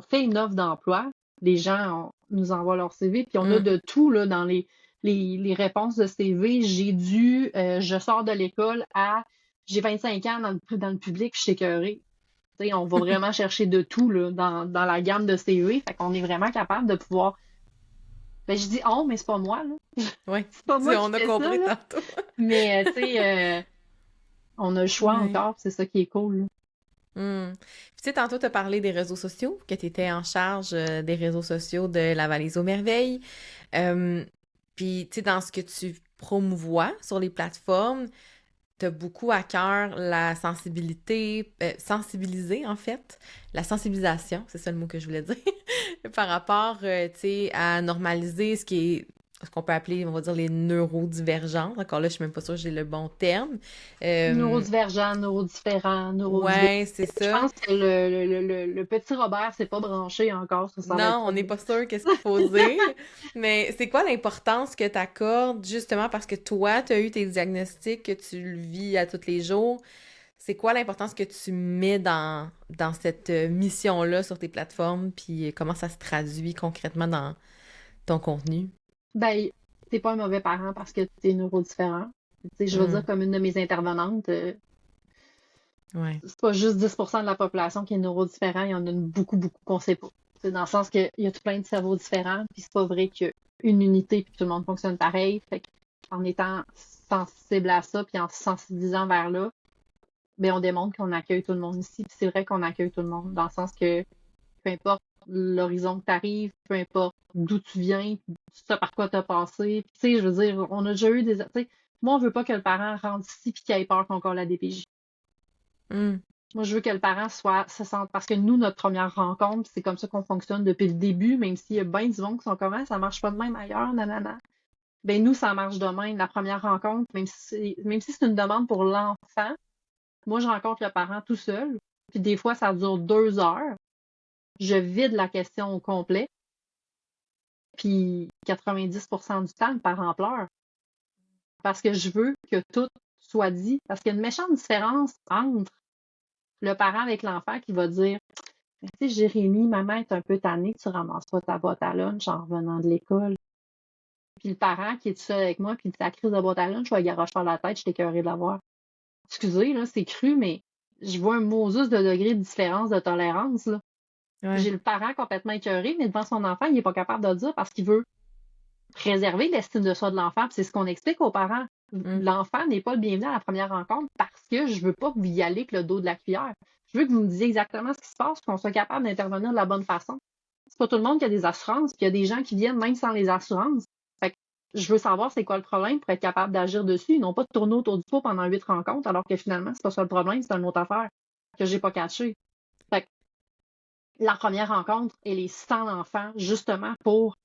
fait une offre d'emploi, les gens nous envoient leur CV, puis on a mm. de tout là, dans les réponses de CV. Je sors de l'école j'ai 25 ans dans le public, je suis écœurée. Tu sais, on va vraiment chercher de tout là, dans la gamme de CV. Fait qu'on est vraiment capable de pouvoir. Ben, je dis oh, mais c'est pas moi, là. Ouais, C'est pas moi qui on a fais ça, compris là. tantôt. Mais tu sais, on a le choix Ouais. encore, puis c'est ça qui est cool, là. Hmm. Puis tu sais, tantôt, tu as parlé des réseaux sociaux, que tu étais en charge des réseaux sociaux de la Valise aux Merveilles. Euh, Puis, tu sais, dans ce que tu promouvois sur les plateformes, tu as beaucoup à cœur la sensibilité, sensibiliser en fait, la sensibilisation, c'est ça le mot que je voulais dire, par rapport, tu sais, à normaliser ce qui est ce qu'on peut appeler, on va dire, les neurodivergences. Encore là, je suis même pas sûre que j'ai le bon terme. Euh, Neurodivergent, neurodifférent, neurodiver. ouais, c'est Je ça. pense que le petit Robert s'est pas branché encore sur son Non, on n'est alphabet. pas sûr qu'est-ce qu'il faut dire. Mais c'est quoi l'importance que tu accordes justement parce que toi, tu as eu tes diagnostics, que tu le vis à tous les jours? C'est quoi l'importance que tu mets dans cette mission-là sur tes plateformes, puis comment ça se traduit concrètement dans ton contenu? Ben, t'es pas un mauvais parent parce que t'es neurodifférent. Tu sais, je veux dire, Hmm, comme une de mes intervenantes, ouais. c'est pas juste 10% de la population qui est neurodifférent, il y en a beaucoup, beaucoup qu'on sait pas. C'est dans le sens qu'il y a tout plein de cerveaux différents, puis c'est pas vrai qu'il y a une unité puis tout le monde fonctionne pareil. Fait en étant sensible à ça, puis en se sensibilisant vers là, ben on démontre qu'on accueille tout le monde ici. Puis c'est vrai qu'on accueille tout le monde, dans le sens que peu importe l'horizon que tu arrives, peu importe d'où tu viens, ça par quoi tu as passé. Puis, tu sais, je veux dire, on a déjà eu des. Tu sais, moi, on veut pas que le parent rentre ici puis qu'il ait peur qu'on colle la DPJ. Hmm, Moi, je veux que le parent se sente. Parce que nous, notre première rencontre, c'est comme ça qu'on fonctionne depuis le début, même s'il y a bien du monde qui sont comme ah, ça marche pas de même ailleurs, nanana. Ben nous, ça marche de même. La première rencontre, même si c'est une demande pour l'enfant, moi, je rencontre le parent tout seul. Puis des fois, ça dure 2 heures. Je vide la question au complet. Puis 90% du temps, le parent pleure. Parce que je veux que tout soit dit. Parce qu'il y a une méchante différence entre le parent avec l'enfant qui va dire tu sais, Jérémy, maman est un peu tannée que tu ramasses pas ta boîte à lunch en revenant de l'école. Puis le parent qui est tout seul avec moi, puis ta crise de boîte à lunch, je vais garoche par la tête, je suis écœurée de l'avoir. Excusez, là, c'est cru, mais je vois un Moses de degré de différence de tolérance, là. ouais. J'ai le parent complètement écœuré, mais devant son enfant, il n'est pas capable de le dire parce qu'il veut préserver l'estime de soi de l'enfant. Puis c'est ce qu'on explique aux parents. Hmm. L'enfant n'est pas le bienvenu à la première rencontre parce que je veux pas que vous y allez avec le dos de la cuillère. Je veux que vous me disiez exactement ce qui se passe, qu'on soit capable d'intervenir de la bonne façon. C'est pas tout le monde qui a des assurances, puis il y a des gens qui viennent même sans les assurances. Fait que je veux savoir c'est quoi le problème pour être capable d'agir dessus. Ils n'ont pas de tourner autour du pot pendant 8 rencontres, alors que finalement, c'est pas ça le problème, c'est une autre affaire que j'ai pas catché. Fait que la première rencontre, elle est sans l'enfant, justement pour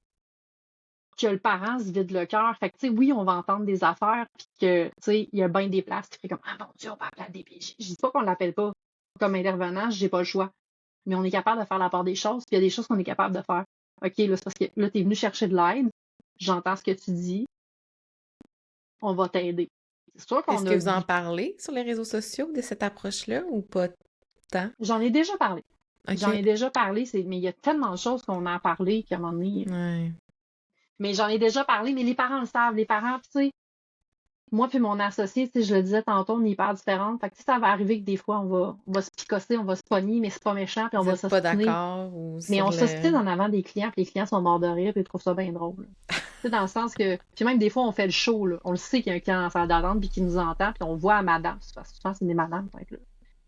que le parent se vide le cœur. Fait que, tu sais, oui, on va entendre des affaires, puis que, tu sais, il y a bien des places qui font comme, ah mon Dieu, on va appeler la DPJ. Je dis pas qu'on l'appelle pas comme intervenant, j'ai pas le choix. Mais on est capable de faire la part des choses, puis il y a des choses qu'on est capable de faire. OK, là, c'est parce que là, t'es venu chercher de l'aide, j'entends ce que tu dis, on va t'aider. C'est sûr Est-ce qu'on que a vous en vu. parlez sur les réseaux sociaux de cette approche-là ou pas tant? J'en ai déjà parlé. J'en ai OK. déjà parlé, mais il y a tellement de choses qu'on a parlé qu'à un moment donné. Ouais. Mais j'en ai déjà parlé, mais les parents le savent. Les parents, tu sais, moi puis mon associé, tu sais, je le disais tantôt, on est hyper différentes. Fait que, tu sais, ça va arriver que des fois, on va se picosser, on va se pogner, mais c'est pas méchant, puis on Vous va êtes pas s'ostiner. d'accord ou Mais sur on le... s'ostine en avant des clients, puis les clients sont morts de rire, puis ils trouvent ça bien drôle. Tu sais, dans le sens que, puis même des fois, on fait le show, là. On le sait qu'il y a un client en salle d'attente, puis qui nous entend, puis on voit à madame. Parce que souvent, c'est des madames, fait que là,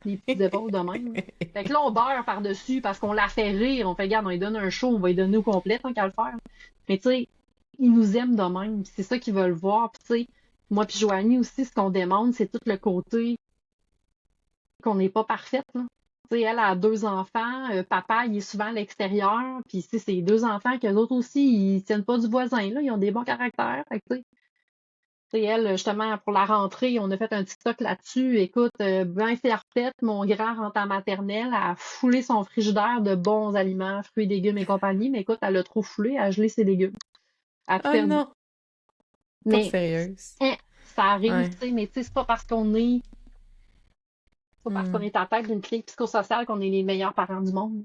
des petites épaules de même. Là. Fait que là, on beurre par-dessus parce qu'on la fait rire. On fait, regarde, on lui donne un show, on va lui donner au complet tant qu'à le faire. Mais tu sais, ils nous aiment de même, puis c'est ça qu'ils veulent voir. Puis tu sais, moi puis Joanie aussi, ce qu'on demande, c'est tout le côté qu'on n'est pas parfaite, là. Tu sais, elle a 2 enfants, papa, il est souvent à l'extérieur, puis c'est 2 enfants qu'eux autres aussi, ils tiennent pas du voisin, là, ils ont des bons caractères. Fait que, tu sais, elle, justement, pour la rentrée, on a fait un TikTok là-dessus. Écoute, bien faite, mon grand rentre en maternelle, a foulé son frigidaire de bons aliments, fruits, légumes et compagnie, mais écoute, elle a trop foulé, elle a gelé ses légumes. Elle a tout Oh perdu. non, pas Mais, sérieuse. hein, ça arrive, Ouais. tu sais, mais tu sais, c'est pas parce qu'on Hmm. est à tête d'une clinique psychosociale qu'on est les meilleurs parents du monde.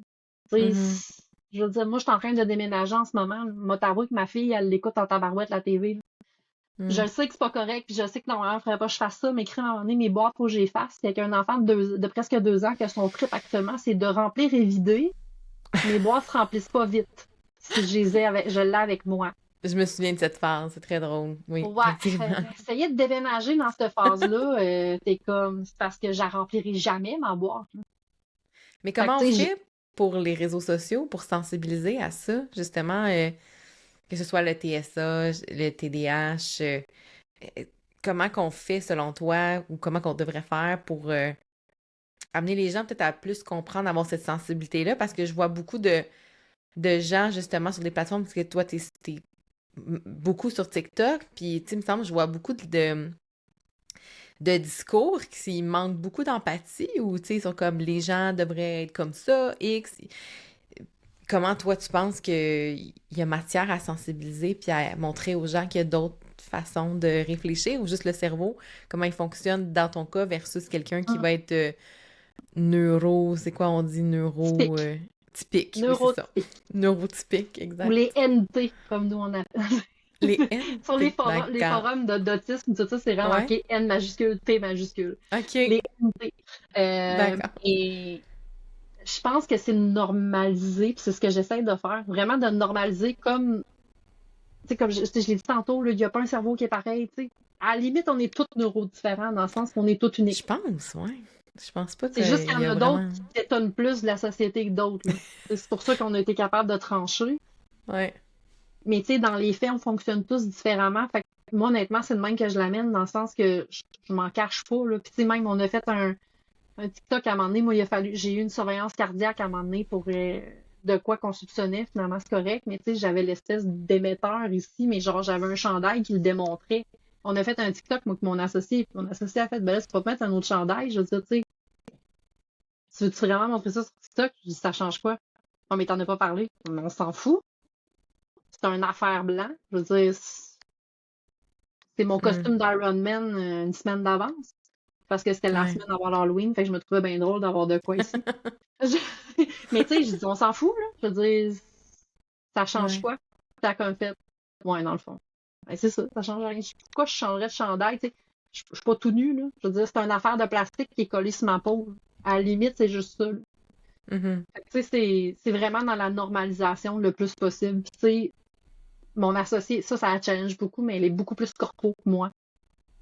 Tu sais, Mhm. je veux dire, moi, je suis en train de déménager en ce moment. Moi, t'avoues que ma fille, elle l'écoute en tabarouette, la TV. Là. Je Hmm. le sais que c'est pas correct, puis je sais que normalement, il faudrait pas que je fasse ça, mais écrire à un moment donné mes boîtes, faut que j'efface. Il y a un enfant de presque 2 ans que son trip actuellement, c'est de remplir et vider. Mes boîtes se remplissent pas vite. Si je l'ai avec moi. Je me souviens de cette phase, c'est très drôle. Oui, Ouais, effectivement. essayer de déménager dans cette phase-là, t'es comme, c'est parce que je la remplirai jamais, ma boîte. Là. Mais Fait que, comment on tu sais, fait pour les réseaux sociaux, pour sensibiliser à ça, justement, que ce soit le TSA, le TDAH, euh, comment qu'on fait selon toi ou comment qu'on devrait faire pour amener les gens peut-être à plus comprendre, avoir cette sensibilité-là, parce que je vois beaucoup de gens justement sur des plateformes, parce que toi, beaucoup sur TikTok, puis tu sais, il me semble que je vois beaucoup de discours qui manquent beaucoup d'empathie, ou tu sais, ils sont comme les gens devraient être comme ça, X. Comment toi tu penses qu'il y a matière à sensibiliser puis à montrer aux gens qu'il y a d'autres façons de réfléchir, ou juste le cerveau, comment il fonctionne dans ton cas versus quelqu'un qui Hum, va être c'est quoi on dit, Typique, typique, oui, c'est ça. neurotypique. Neurotypique, Ou exact. les NT, comme nous on appelle. Les Sur NT, les d'accord. forums d'autisme, tout ça, c'est vraiment Ouais, marqué N majuscule, T majuscule. ok, Les NT. d'accord. Et je pense que c'est normalisé, puis c'est ce que j'essaie de faire, vraiment de normaliser comme, tu sais, comme je l'ai dit tantôt, là, il n'y a pas un cerveau qui est pareil, tu sais. À la limite, on est tous neurodifférents, dans le sens qu'on est tous Je uniques. pense, ouais. Je pense pas C'est juste qu'il qu'il y y en a a d'autres vraiment... qui s'étonnent plus de la société que d'autres, là. C'est pour ça qu'on a été capable de trancher. Ouais. Mais tu sais, dans les faits, on fonctionne tous différemment. Fait que moi, honnêtement, c'est de même que je l'amène, dans le sens que je m'en cache pas, là. Puis tu sais, même, on a fait un TikTok à un moment donné. Moi, j'ai eu une surveillance cardiaque à un moment donné pour de quoi qu'on soupçonnait. Finalement, c'est correct. Mais tu sais, j'avais l'espèce d'émetteur ici, mais genre, j'avais un chandail qui le démontrait. On a fait un TikTok, moi, que mon associé. Puis mon associé a fait, ben là, c'est pas mettre un autre chandail. Je veux dire, tu sais, tu veux-tu vraiment montrer ça sur TikTok? Je dis, ça change quoi? Non, mais t'en as pas parlé. Mais on s'en fout. C'est un affaire blanc. Je veux dire, c'est mon Hmm. costume d'Iron Man une semaine d'avance. Parce que c'était la Ouais. semaine avant l'Halloween. Fait que je me trouvais bien drôle d'avoir de quoi ici. Mais tu sais, je dis, on s'en fout, là. Je veux dire, ça change Ouais. quoi? T'as comme fait. Ouais, dans le fond. Ben, c'est ça, ça change rien. Pourquoi je changerais de chandail? Tu sais, je suis pas tout nu, là. Je veux dire, c'est une affaire de plastique qui est collée sur ma peau, là. À la limite, c'est juste ça, là. Mhm. Fait que, tu sais, c'est vraiment dans la normalisation le plus possible. Puis, tu sais, mon associé, ça la challenge beaucoup, mais elle est beaucoup plus corpo que moi.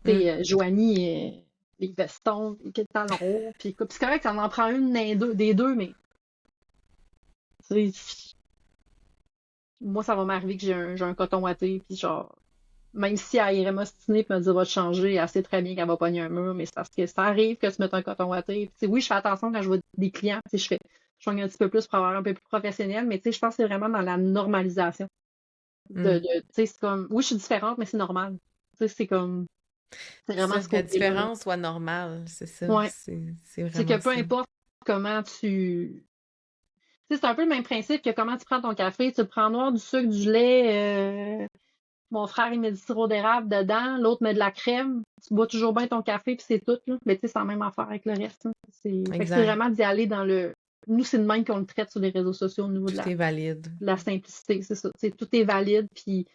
Tu Hmm. sais, Joanie, les vestons, les talons hauts, puis c'est correct, ça en prend une des deux, mais tu sais, moi, ça va m'arriver que j'ai un coton watté, puis genre, même si elle irait m'ostiner puis me dire va te changer, elle sait très bien qu'elle va pogner un mur, mais c'est parce que ça arrive que tu mettes un coton watté. Puis, tu sais, oui, je fais attention quand je vois des clients, tu sais, je soigne un petit peu plus pour avoir un peu plus professionnel, mais tu sais, je pense que c'est vraiment dans la normalisation. Hmm. Tu sais, c'est comme, oui, je suis différente, mais c'est normal. Tu sais, c'est vraiment Ça, ce que la côté-là, là. différence soit normale, c'est ça. Ouais. C'est C'est que vraiment peu ça. importe comment tu sais, c'est un peu le même principe que comment tu prends ton café. Tu le prends noir, du sucre, du lait. Mon frère, il met du sirop d'érable dedans. L'autre met de la crème. Tu bois toujours bien ton café, puis c'est tout, là. Mais tu sais, c'est la même affaire avec le reste, là. Fait que c'est Exact. vraiment d'y aller dans le... Nous, c'est de même qu'on le traite sur les réseaux sociaux au niveau de Tout est valide. la simplicité. C'est ça. Tu sais, tout est valide, puis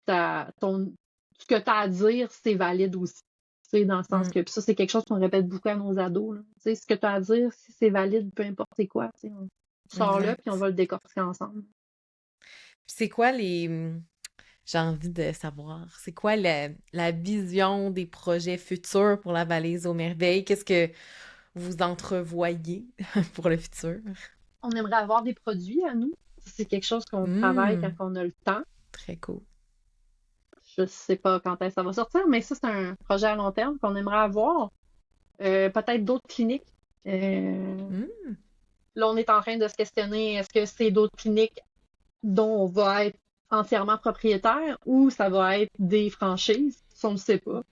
ce que tu as à dire, c'est valide aussi. Tu sais, dans le sens Hmm. que, puis ça, c'est quelque chose qu'on répète beaucoup à nos ados, là. Tu sais, ce que tu as à dire, si c'est valide, peu importe c'est quoi, tu sais, on sort là, puis on Exact. va le décortiquer ensemble. Puis c'est quoi j'ai envie de savoir, c'est quoi la vision des projets futurs pour la valise aux merveilles? Qu'est-ce que vous entrevoyez pour le futur? On aimerait avoir des produits à nous. C'est quelque chose qu'on travaille quand Hmm. on a le temps. Très cool. Je sais pas quand est-ce que ça va sortir, mais ça, c'est un projet à long terme qu'on aimerait avoir. Peut-être d'autres cliniques. Euh, Hmm. Là, on est en train de se questionner, est-ce que c'est d'autres cliniques dont on va être entièrement propriétaire ou ça va être des franchises? Ça, on ne sait pas.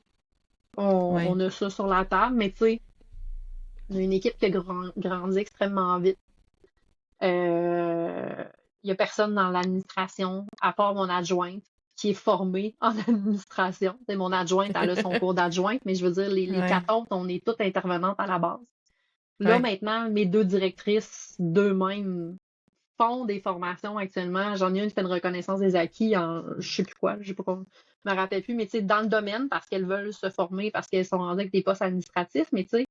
Ouais. On a ça sur la table, mais tu sais, on a une équipe qui a grandi extrêmement vite. Il y a personne dans l'administration, à part mon adjointe, qui est formée en administration. C'est mon adjointe, elle a son cours d'adjointe, mais je veux dire, les Ouais. quatre autres, on est toutes intervenantes à la base. Là, Ouais. maintenant, mes deux directrices d'eux-mêmes font des formations actuellement. J'en ai une qui fait une reconnaissance des acquis en je sais plus quoi, je sais pas quoi, je me rappelle plus, mais tu sais, dans le domaine, parce qu'elles veulent se former, parce qu'elles sont rendues avec des postes administratifs, mais tu sais,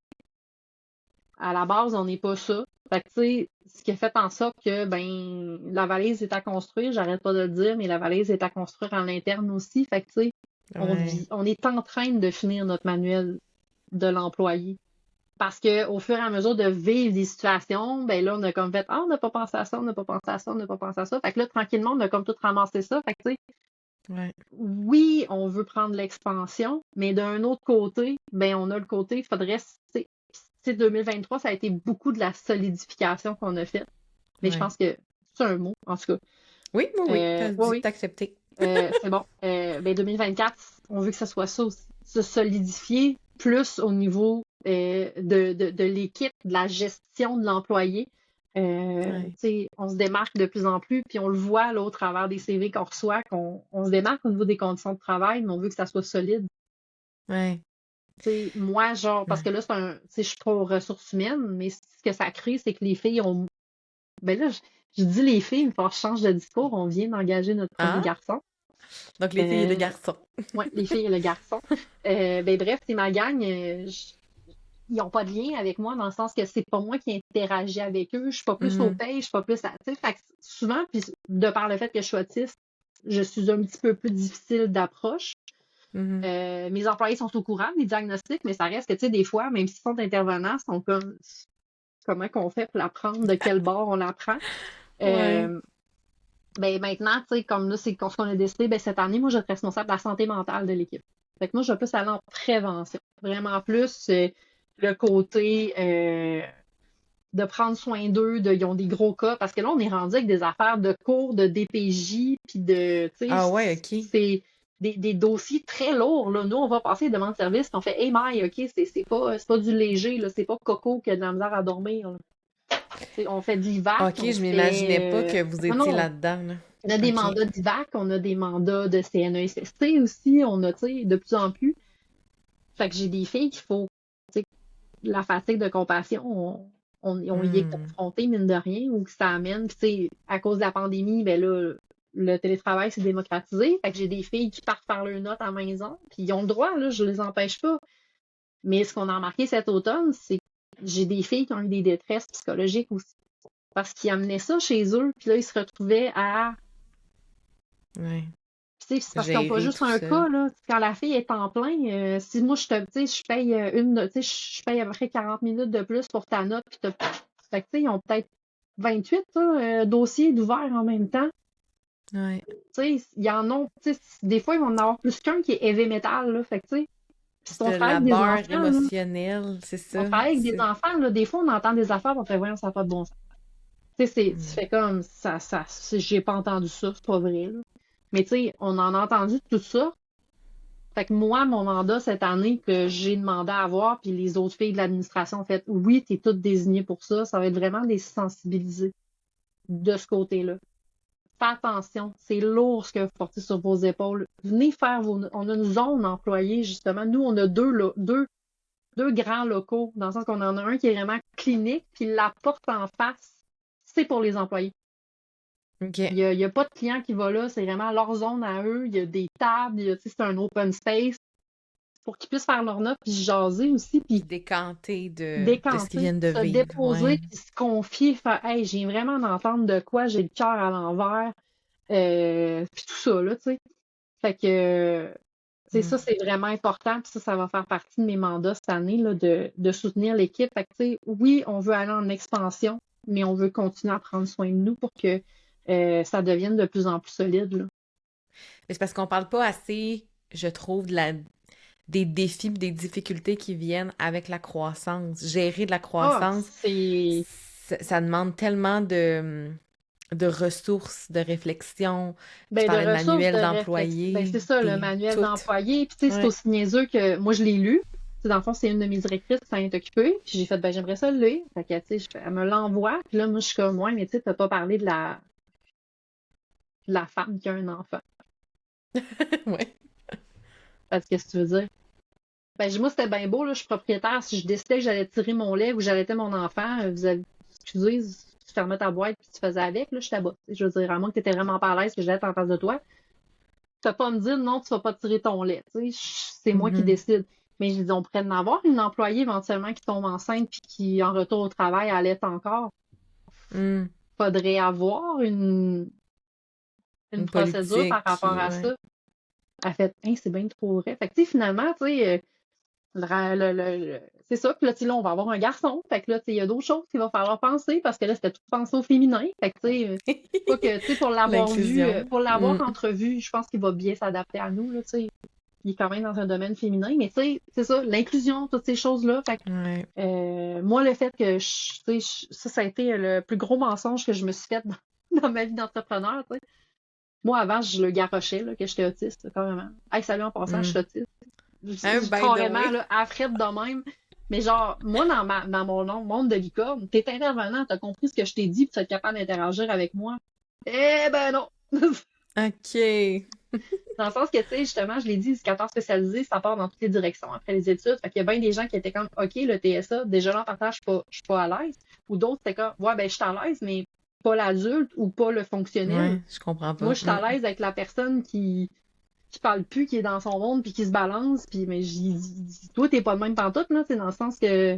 à la base, on n'est pas ça. Fait que, tu sais, ce qui a fait en sorte que, ben, la valise est à construire, j'arrête pas de le dire, mais la valise est à construire en interne aussi. Fait que, tu sais, Ouais. on est en train de finir notre manuel de l'employé. Parce que au fur et à mesure de vivre des situations, ben là, on a comme fait, ah, on n'a pas pensé à ça, on n'a pas pensé à ça, on n'a pas pensé à ça. Fait que là, tranquillement, on a comme tout ramassé ça. Fait que, tu sais, Ouais. oui, on veut prendre l'expansion, mais d'un autre côté, ben, on a le côté, il faudrait, tu sais, 2023, ça a été beaucoup de la solidification qu'on a faite. Mais je Ouais. pense que c'est un mot, en tout cas. Oui, oui, oui. T'as Oui, dit, oui. t'as accepté. C'est bon. 2024, on veut que ça soit ça aussi. Se solidifier plus au niveau de l'équipe, de la gestion de l'employé. Ouais. On se démarque de plus en plus, puis on le voit là, au travers des CV qu'on reçoit, qu'on se démarque au niveau des conditions de travail, mais on veut que ça soit solide. Ouais. Moi, genre, parce que là, je suis pas aux ressources humaines, mais ce que ça crée, c'est que les filles ont. Ben là, je dis les filles, il faut que je change de discours. On vient d'engager notre premier Ah, garçon. donc les filles et les Euh, garçons. ouais, les filles et le garçon. Bref, c'est ma gang. Ils n'ont pas de lien avec moi dans le sens que c'est pas moi qui interagis avec eux. Je suis pas plus au Mhm, paye, je suis pas plus à. Fait que souvent, puis de par le fait que je suis autiste, je suis un petit peu plus difficile d'approche. mhm. Mes employés sont au courant des diagnostics, mais ça reste que, tu sais, des fois, même s'ils sont intervenants, ils sont comme comment qu'on fait pour l'apprendre, de quel bord on l'apprend. Ouais. Euh, Maintenant, tu sais, comme là, c'est ce qu'on a décidé, cette année, moi, je vais être responsable de la santé mentale de l'équipe. Fait que moi, je vais plus aller en prévention. Vraiment plus le côté de prendre soin d'eux, ils ont des gros cas, parce que là, on est rendu avec des affaires de cours, de DPJ, puis tu Ah sais, ouais, ok. c'est des dossiers très lourds, là. Nous, on va passer devant le service, puis on fait, hey, Maï, ok, c'est pas du léger, là, c'est pas Coco qui a de la misère à dormir, là. On fait de l'IVAC, Ok, on je m'imaginais pas fait. que vous Non, étiez non, là-dedans, là. on a des Ok. mandats d'IVAC, on a des mandats de CNESST aussi, on a, tu sais, de plus en plus. Fait que j'ai des filles qu'il faut, tu sais, la fatigue de compassion, on y est Hmm. confronté, mine de rien, ou que ça amène. Puis, tu sais, à cause de la pandémie, ben là, le télétravail s'est démocratisé. Fait que j'ai des filles qui partent faire leurs notes à la maison, puis ils ont le droit, là, je les empêche pas. Mais ce qu'on a remarqué cet automne, c'est que j'ai des filles qui ont eu des détresses psychologiques aussi. Parce qu'ils amenaient ça chez eux, puis là, ils se retrouvaient à. Ouais. Tu sais, c'est parce qu'ils n'ont pas Gérer juste tout un seul. cas, là. Quand la fille est en plein, si moi, tu sais, je paye je paye à peu près 40 minutes de plus pour ta note, puis fait que, tu sais, ils ont peut-être 28 là, dossiers d'ouverts en même temps. Ouais. Tu sais, il y en a, tu sais, des fois, ils vont en avoir plus qu'un qui est heavy metal, là. Fait que, tu sais, puis si C'est on de travaille la avec des barre enfants, là, émotionnelle, c'est on ça. travaille avec des C'est... enfants, là, des fois, on entend des affaires, on fait, voyons, ça n'a pas de bon sens. Tu sais, tu Hmm. fais comme, j'ai pas entendu ça, c'est pas vrai, là. Mais tu sais, on en a entendu tout ça. Fait que moi, mon mandat cette année que j'ai demandé à avoir, puis les autres filles de l'administration ont fait oui, t'es toutes désignées pour ça, ça va être vraiment des sensibiliser de ce côté-là. Fais attention, c'est lourd ce que vous portez sur vos épaules. Venez faire vos. On a une zone employée, justement. Nous, on a deux grands locaux, dans le sens qu'on en a un qui est vraiment clinique, puis la porte en face, c'est pour les employés. Il OK. y a pas de client qui va là, c'est vraiment leur zone à eux. Il y a des tables, tu sais, c'est un open space pour qu'ils puissent faire leur note, puis jaser aussi, puis Puis décanter de ce qu'ils décanter, viennent de se vivre. déposer, Ouais. puis se confier, faire hey, j'ai vraiment d'entendre de quoi, j'ai le cœur à l'envers, puis tout ça, là, tu sais. Fait que, c'est Hmm. ça, c'est vraiment important, puis ça va faire partie de mes mandats cette année, là, de soutenir l'équipe. Fait que, tu sais, oui, on veut aller en expansion, mais on veut continuer à prendre soin de nous pour que ça devienne de plus en plus solide, là. Mais c'est parce qu'on parle pas assez, je trouve, des défis, et des difficultés qui viennent avec la croissance. Gérer de la Ah, croissance, c'est ça demande tellement de ressources, de réflexion. Tu de parlais de ressources, de manuels réflexion. d'employés, C'est ça, le des manuel toutes. d'employé. Puis, tu sais, c'est Ouais. aussi niaiseux que moi, je l'ai lu. Tu sais, dans le fond, c'est une de mes directrices qui s'en est occupée. Puis, j'ai fait, j'aimerais ça le lire. Fait que, tu sais, elle me l'envoie. Puis là, moi, je suis comme, ouais, mais tu sais, t'as pas parlé de la femme qui a un enfant. Ouais. Parce que, qu'est-ce que tu veux dire? Moi, c'était bien beau, là. Je suis propriétaire. Si je décidais que j'allais tirer mon lait ou que j'allaitais mon enfant, excusez, tu fermais ta boîte puis tu faisais avec, là, je t'aboute. Je veux dire, à moins que t'étais vraiment pas à l'aise que j'allais être en face de toi. Tu vas pas me dire non, tu vas pas tirer ton lait. Tu sais, c'est moi qui Mhm. décide. Mais je dis, on pourrait en avoir une employée éventuellement qui tombe enceinte puis qui, en retour au travail, allait encore. Hmm. Faudrait avoir une Une procédure par politique rapport qui, à ouais. ça. Elle fait, hein, c'est bien trop vrai. Fait que, tu sais, finalement, tu sais, c'est ça. Puis là, tu sais, là, on va avoir un garçon. Fait que là, tu sais, il y a d'autres choses qu'il va falloir penser parce que là, c'était tout pensé au féminin. Fait que, tu sais, pas que, tu sais, pour l'avoir vu, L'inclusion. pour l'avoir Hmm. entrevu, je pense qu'il va bien s'adapter à nous, là, tu sais. Il est quand même dans un domaine féminin, mais tu sais, c'est ça, l'inclusion, toutes ces choses-là. Fait que, Ouais. moi, le fait que tu sais, ça a été le plus gros mensonge que je me suis fait dans ma vie d'entrepreneur, tu sais. Moi, avant, je le garochais, là, que j'étais autiste, là, carrément. Hey, salut, en passant, je Hmm. suis autiste. By the Carrément, way. là, afriette de même. Mais genre, moi, dans mon monde de licorne, t'es intervenant, t'as compris ce que je t'ai dit, puis tu es capable d'interagir avec moi. Eh ben non! OK. Dans le sens que, tu sais, justement, je l'ai dit, éducateur spécialisé, ça part dans toutes les directions après les études. Fait qu'il y a bien des gens qui étaient comme, OK, le TSA, déjà là, en partage, je suis pas à l'aise. Ou d'autres, c'était comme, ouais, ben, je suis à l'aise, mais pas l'adulte ou pas le fonctionnel. Ouais, je comprends Moi, pas. je suis à l'aise avec la personne qui parle plus, qui est dans son monde, puis qui se balance. Puis, mais j'ai dit, toi, t'es pas de même pantoute, là. C'est dans le sens que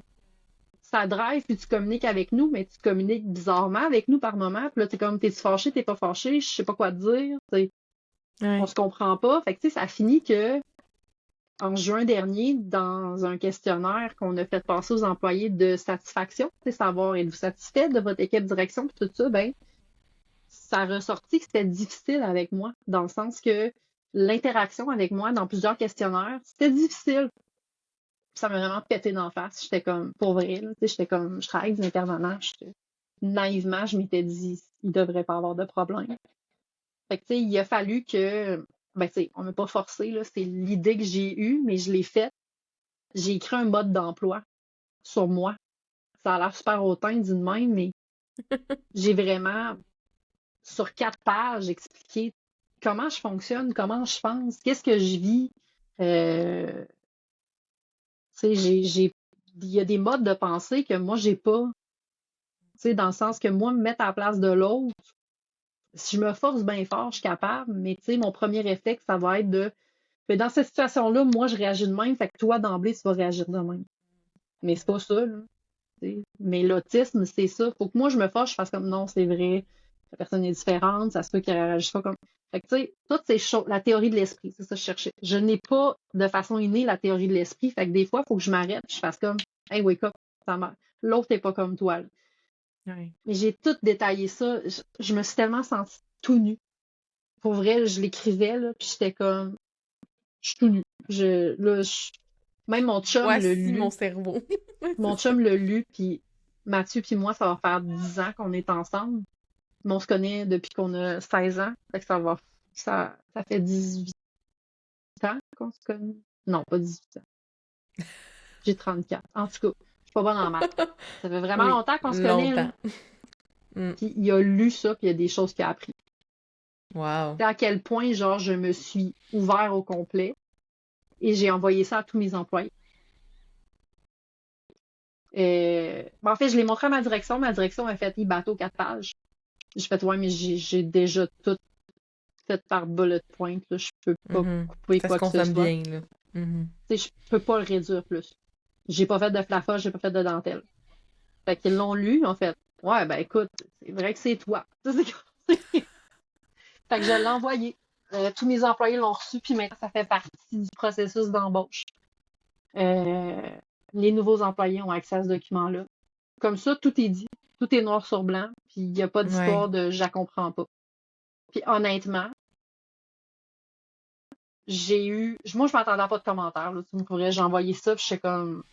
ça drive, puis tu communiques avec nous, mais tu communiques bizarrement avec nous par moment. Puis là, t'es comme, t'es-tu fâché, t'es pas fâché, je sais pas quoi te dire. On Ouais. se comprend pas. Fait que, tu sais, ça finit que, en juin dernier, dans un questionnaire qu'on a fait passer aux employés de satisfaction, tu sais, savoir êtes-vous satisfait de votre équipe direction, puis tout ça, ben, ça a ressorti que c'était difficile avec moi, dans le sens que l'interaction avec moi dans plusieurs questionnaires, c'était difficile. Ça m'a vraiment pété d'en face. J'étais comme, pour vrai, là, tu sais, j'étais comme, je travaille avec des intervenants, naïvement, je m'étais dit, il devrait pas avoir de problème. Fait que, tu sais, il a fallu que, ben, tu sais, on m'a pas forcé, là, c'est l'idée que j'ai eue, mais je l'ai faite. J'ai écrit un mode d'emploi sur moi. Ça a l'air super hautain dit de même, mais j'ai vraiment, sur 4 pages, expliqué comment je fonctionne, comment je pense, qu'est-ce que je vis. Tu sais, il y a des modes de pensée que moi, j'ai pas. Tu sais, dans le sens que moi, me mettre à la place de l'autre, si je me force bien fort, je suis capable, mais tu sais, mon premier réflexe, ça va être de, mais dans cette situation-là, moi, je réagis de même, fait que toi, d'emblée, tu vas réagir de même. Mais c'est pas ça, là. T'sais. Mais l'autisme, c'est ça. Faut que moi, je me fâche, je fasse comme non, c'est vrai. La personne est différente, ça se peut qu'elle réagisse pas comme. Fait que, tu sais, toutes ces choses, la théorie de l'esprit, c'est ça que je cherchais. Je n'ai pas de façon innée la théorie de l'esprit. Fait que des fois, il faut que je m'arrête, je fasse comme, hey, wake up, ça marche. L'autre n'est pas comme toi, là. Ouais. Mais j'ai tout détaillé ça. Je me suis tellement sentie tout nue. Pour vrai, je l'écrivais, là, puis j'étais comme, je suis tout nue. Même mon chum l'a Voici mon lu. cerveau. Ouais, c'est Mon ça. chum l'a lu, puis Mathieu puis moi, ça va faire 10 ans qu'on est ensemble. Mais on se connaît depuis qu'on a 16 ans. Fait que ça fait 18 ans qu'on se connaît. Non, pas 18 ans. J'ai 34. En tout cas, je suis pas bonne en maths. Ça fait vraiment Oui, longtemps qu'on se connaît, là. longtemps. Mm. Puis il a lu ça, puis il y a des choses qu'il a appris. Wow. C'est à quel point, genre, je me suis ouvert au complet et j'ai envoyé ça à tous mes employés. En fait, je l'ai montré à ma direction. Ma direction a fait, il bateau 4 pages. J'ai fait, ouais, mais j'ai déjà tout fait par bullet point, là. Je peux pas Mhm. couper Ça se quoi que ce consomme soit. bien, là. Mhm. Tu sais, je peux pas le réduire plus. J'ai pas fait de flaffage, j'ai pas fait de dentelle. Fait qu'ils l'ont lu, en fait. Ouais, ben écoute, c'est vrai que c'est toi. Fait que je l'ai envoyé. Tous mes employés l'ont reçu, puis maintenant, ça fait partie du processus d'embauche. Euh, les nouveaux employés ont accès à ce document-là. Comme ça, tout est dit. Tout est noir sur blanc, puis il n'y a pas Ouais. d'histoire de « je la comprends pas ». Puis honnêtement, moi, je m'attendais à pas de commentaires, là. Tu me pourrais, j'ai envoyé ça, puis je suis comme,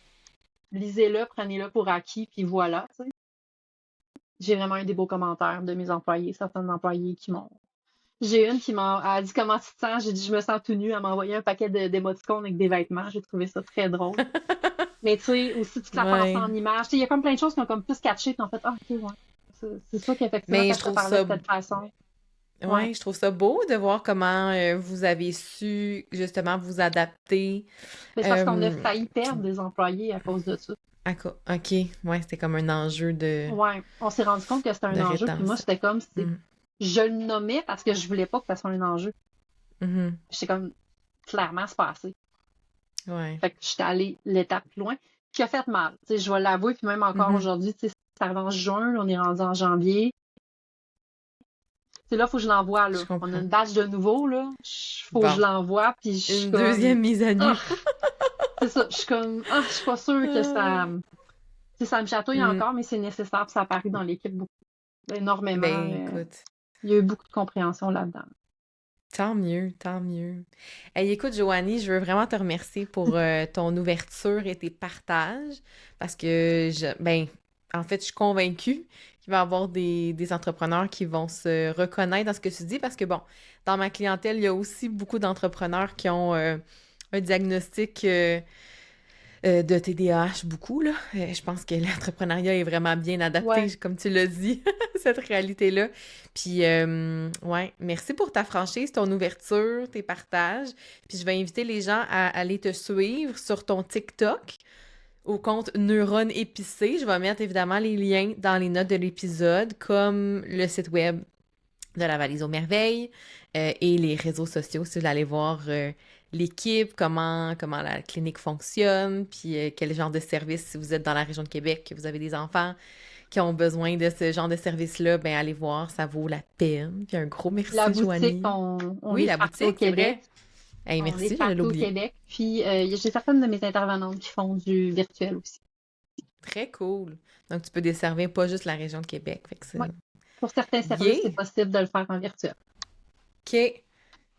lisez-le, prenez-le pour acquis, puis voilà, tu sais. J'ai vraiment eu des beaux commentaires de mes employés, certains employés qui m'ont. J'ai une qui m'a elle a dit comment tu te sens, j'ai dit je me sens tout nu, elle m'a envoyé un paquet d'émoticônes avec des vêtements, j'ai trouvé ça très drôle. Mais tu sais, aussi toute la pensée Ouais. en images, tu sais, il y a comme plein de choses qui ont comme plus catché, puis en fait, ah ok, ouais. C'est ça qu'effectivement, Mais quand je je te trouve parlais de ça, cette façon. Ouais. ouais, je trouve ça beau de voir comment vous avez su justement vous adapter. Mais c'est parce qu'on a Euh, failli puis perdre des employés à cause de ça. OK, ouais, c'était comme un enjeu Ouais, on s'est rendu compte que c'était un de enjeu, puis moi, rétention. c'était comme, Mm. je le nommais parce que je voulais pas que ça soit un enjeu. Mhm. J'étais comme, clairement, c'est pas assez. Ouais. Fait que j'étais allée l'étape plus loin, qui a fait mal. Tu sais, je vais l'avouer, puis même encore Mhm. aujourd'hui, tu sais, ça arrive en juin, là, on est rendu en janvier. C'est là, faut que je l'envoie, Je là. On a comprends. une batch de nouveau, là. Faut que je Bon, l'envoie, puis je suis une comme, deuxième mise à ah, nu. c'est ça, je suis comme, ah, je suis pas sûre que ça, Ah. tu sais, ça me chatouille Mm. encore, mais c'est nécessaire, puis ça apparaît dans l'équipe énormément. Ben écoute, Il y a eu beaucoup de compréhension là-dedans. tant mieux, tant mieux. Hey, écoute, Joanie, je veux vraiment te remercier pour ton ouverture et tes partages parce que ben en fait, je suis convaincue qu'il va y avoir des entrepreneurs qui vont se reconnaître dans ce que tu dis parce que, bon, dans ma clientèle, il y a aussi beaucoup d'entrepreneurs qui ont un diagnostic de TDAH, beaucoup, là. Je pense que l'entrepreneuriat est vraiment bien adapté, Ouais, comme tu l'as dit, à cette réalité-là. Puis, ouais, merci pour ta franchise, ton ouverture, tes partages. Puis, je vais inviter les gens à aller te suivre sur ton TikTok au compte Neurones épicés. Je vais mettre évidemment les liens dans les notes de l'épisode, comme le site web de la Valise aux Merveilles et les réseaux sociaux si vous voulez aller voir l'équipe, comment la clinique fonctionne, puis quel genre de service, si vous êtes dans la région de Québec, que vous avez des enfants qui ont besoin de ce genre de service-là, ben allez voir, ça vaut la peine. Puis un gros la merci, boutique, Joanie. on Oui, est la partout au boutique, c'est vrai. Québec. Hey, On est merci, j'allais partout au l'oublier. Québec. Puis, j'ai certaines de mes intervenantes qui font du virtuel aussi. Très cool. Donc, tu peux desservir pas juste la région de Québec. Fait que Ouais. c'est... Pour certains services, c'est Yeah! possible de le faire en virtuel. OK.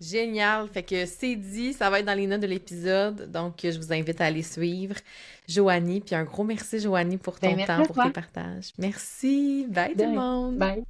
Génial. Fait que c'est dit, ça va être dans les notes de l'épisode. Donc, je vous invite à aller suivre Joanie. Puis un gros merci, Joanie, pour Ben, ton merci temps, à pour tes toi. partages. Merci. Bye De tout le rien. monde. Bye.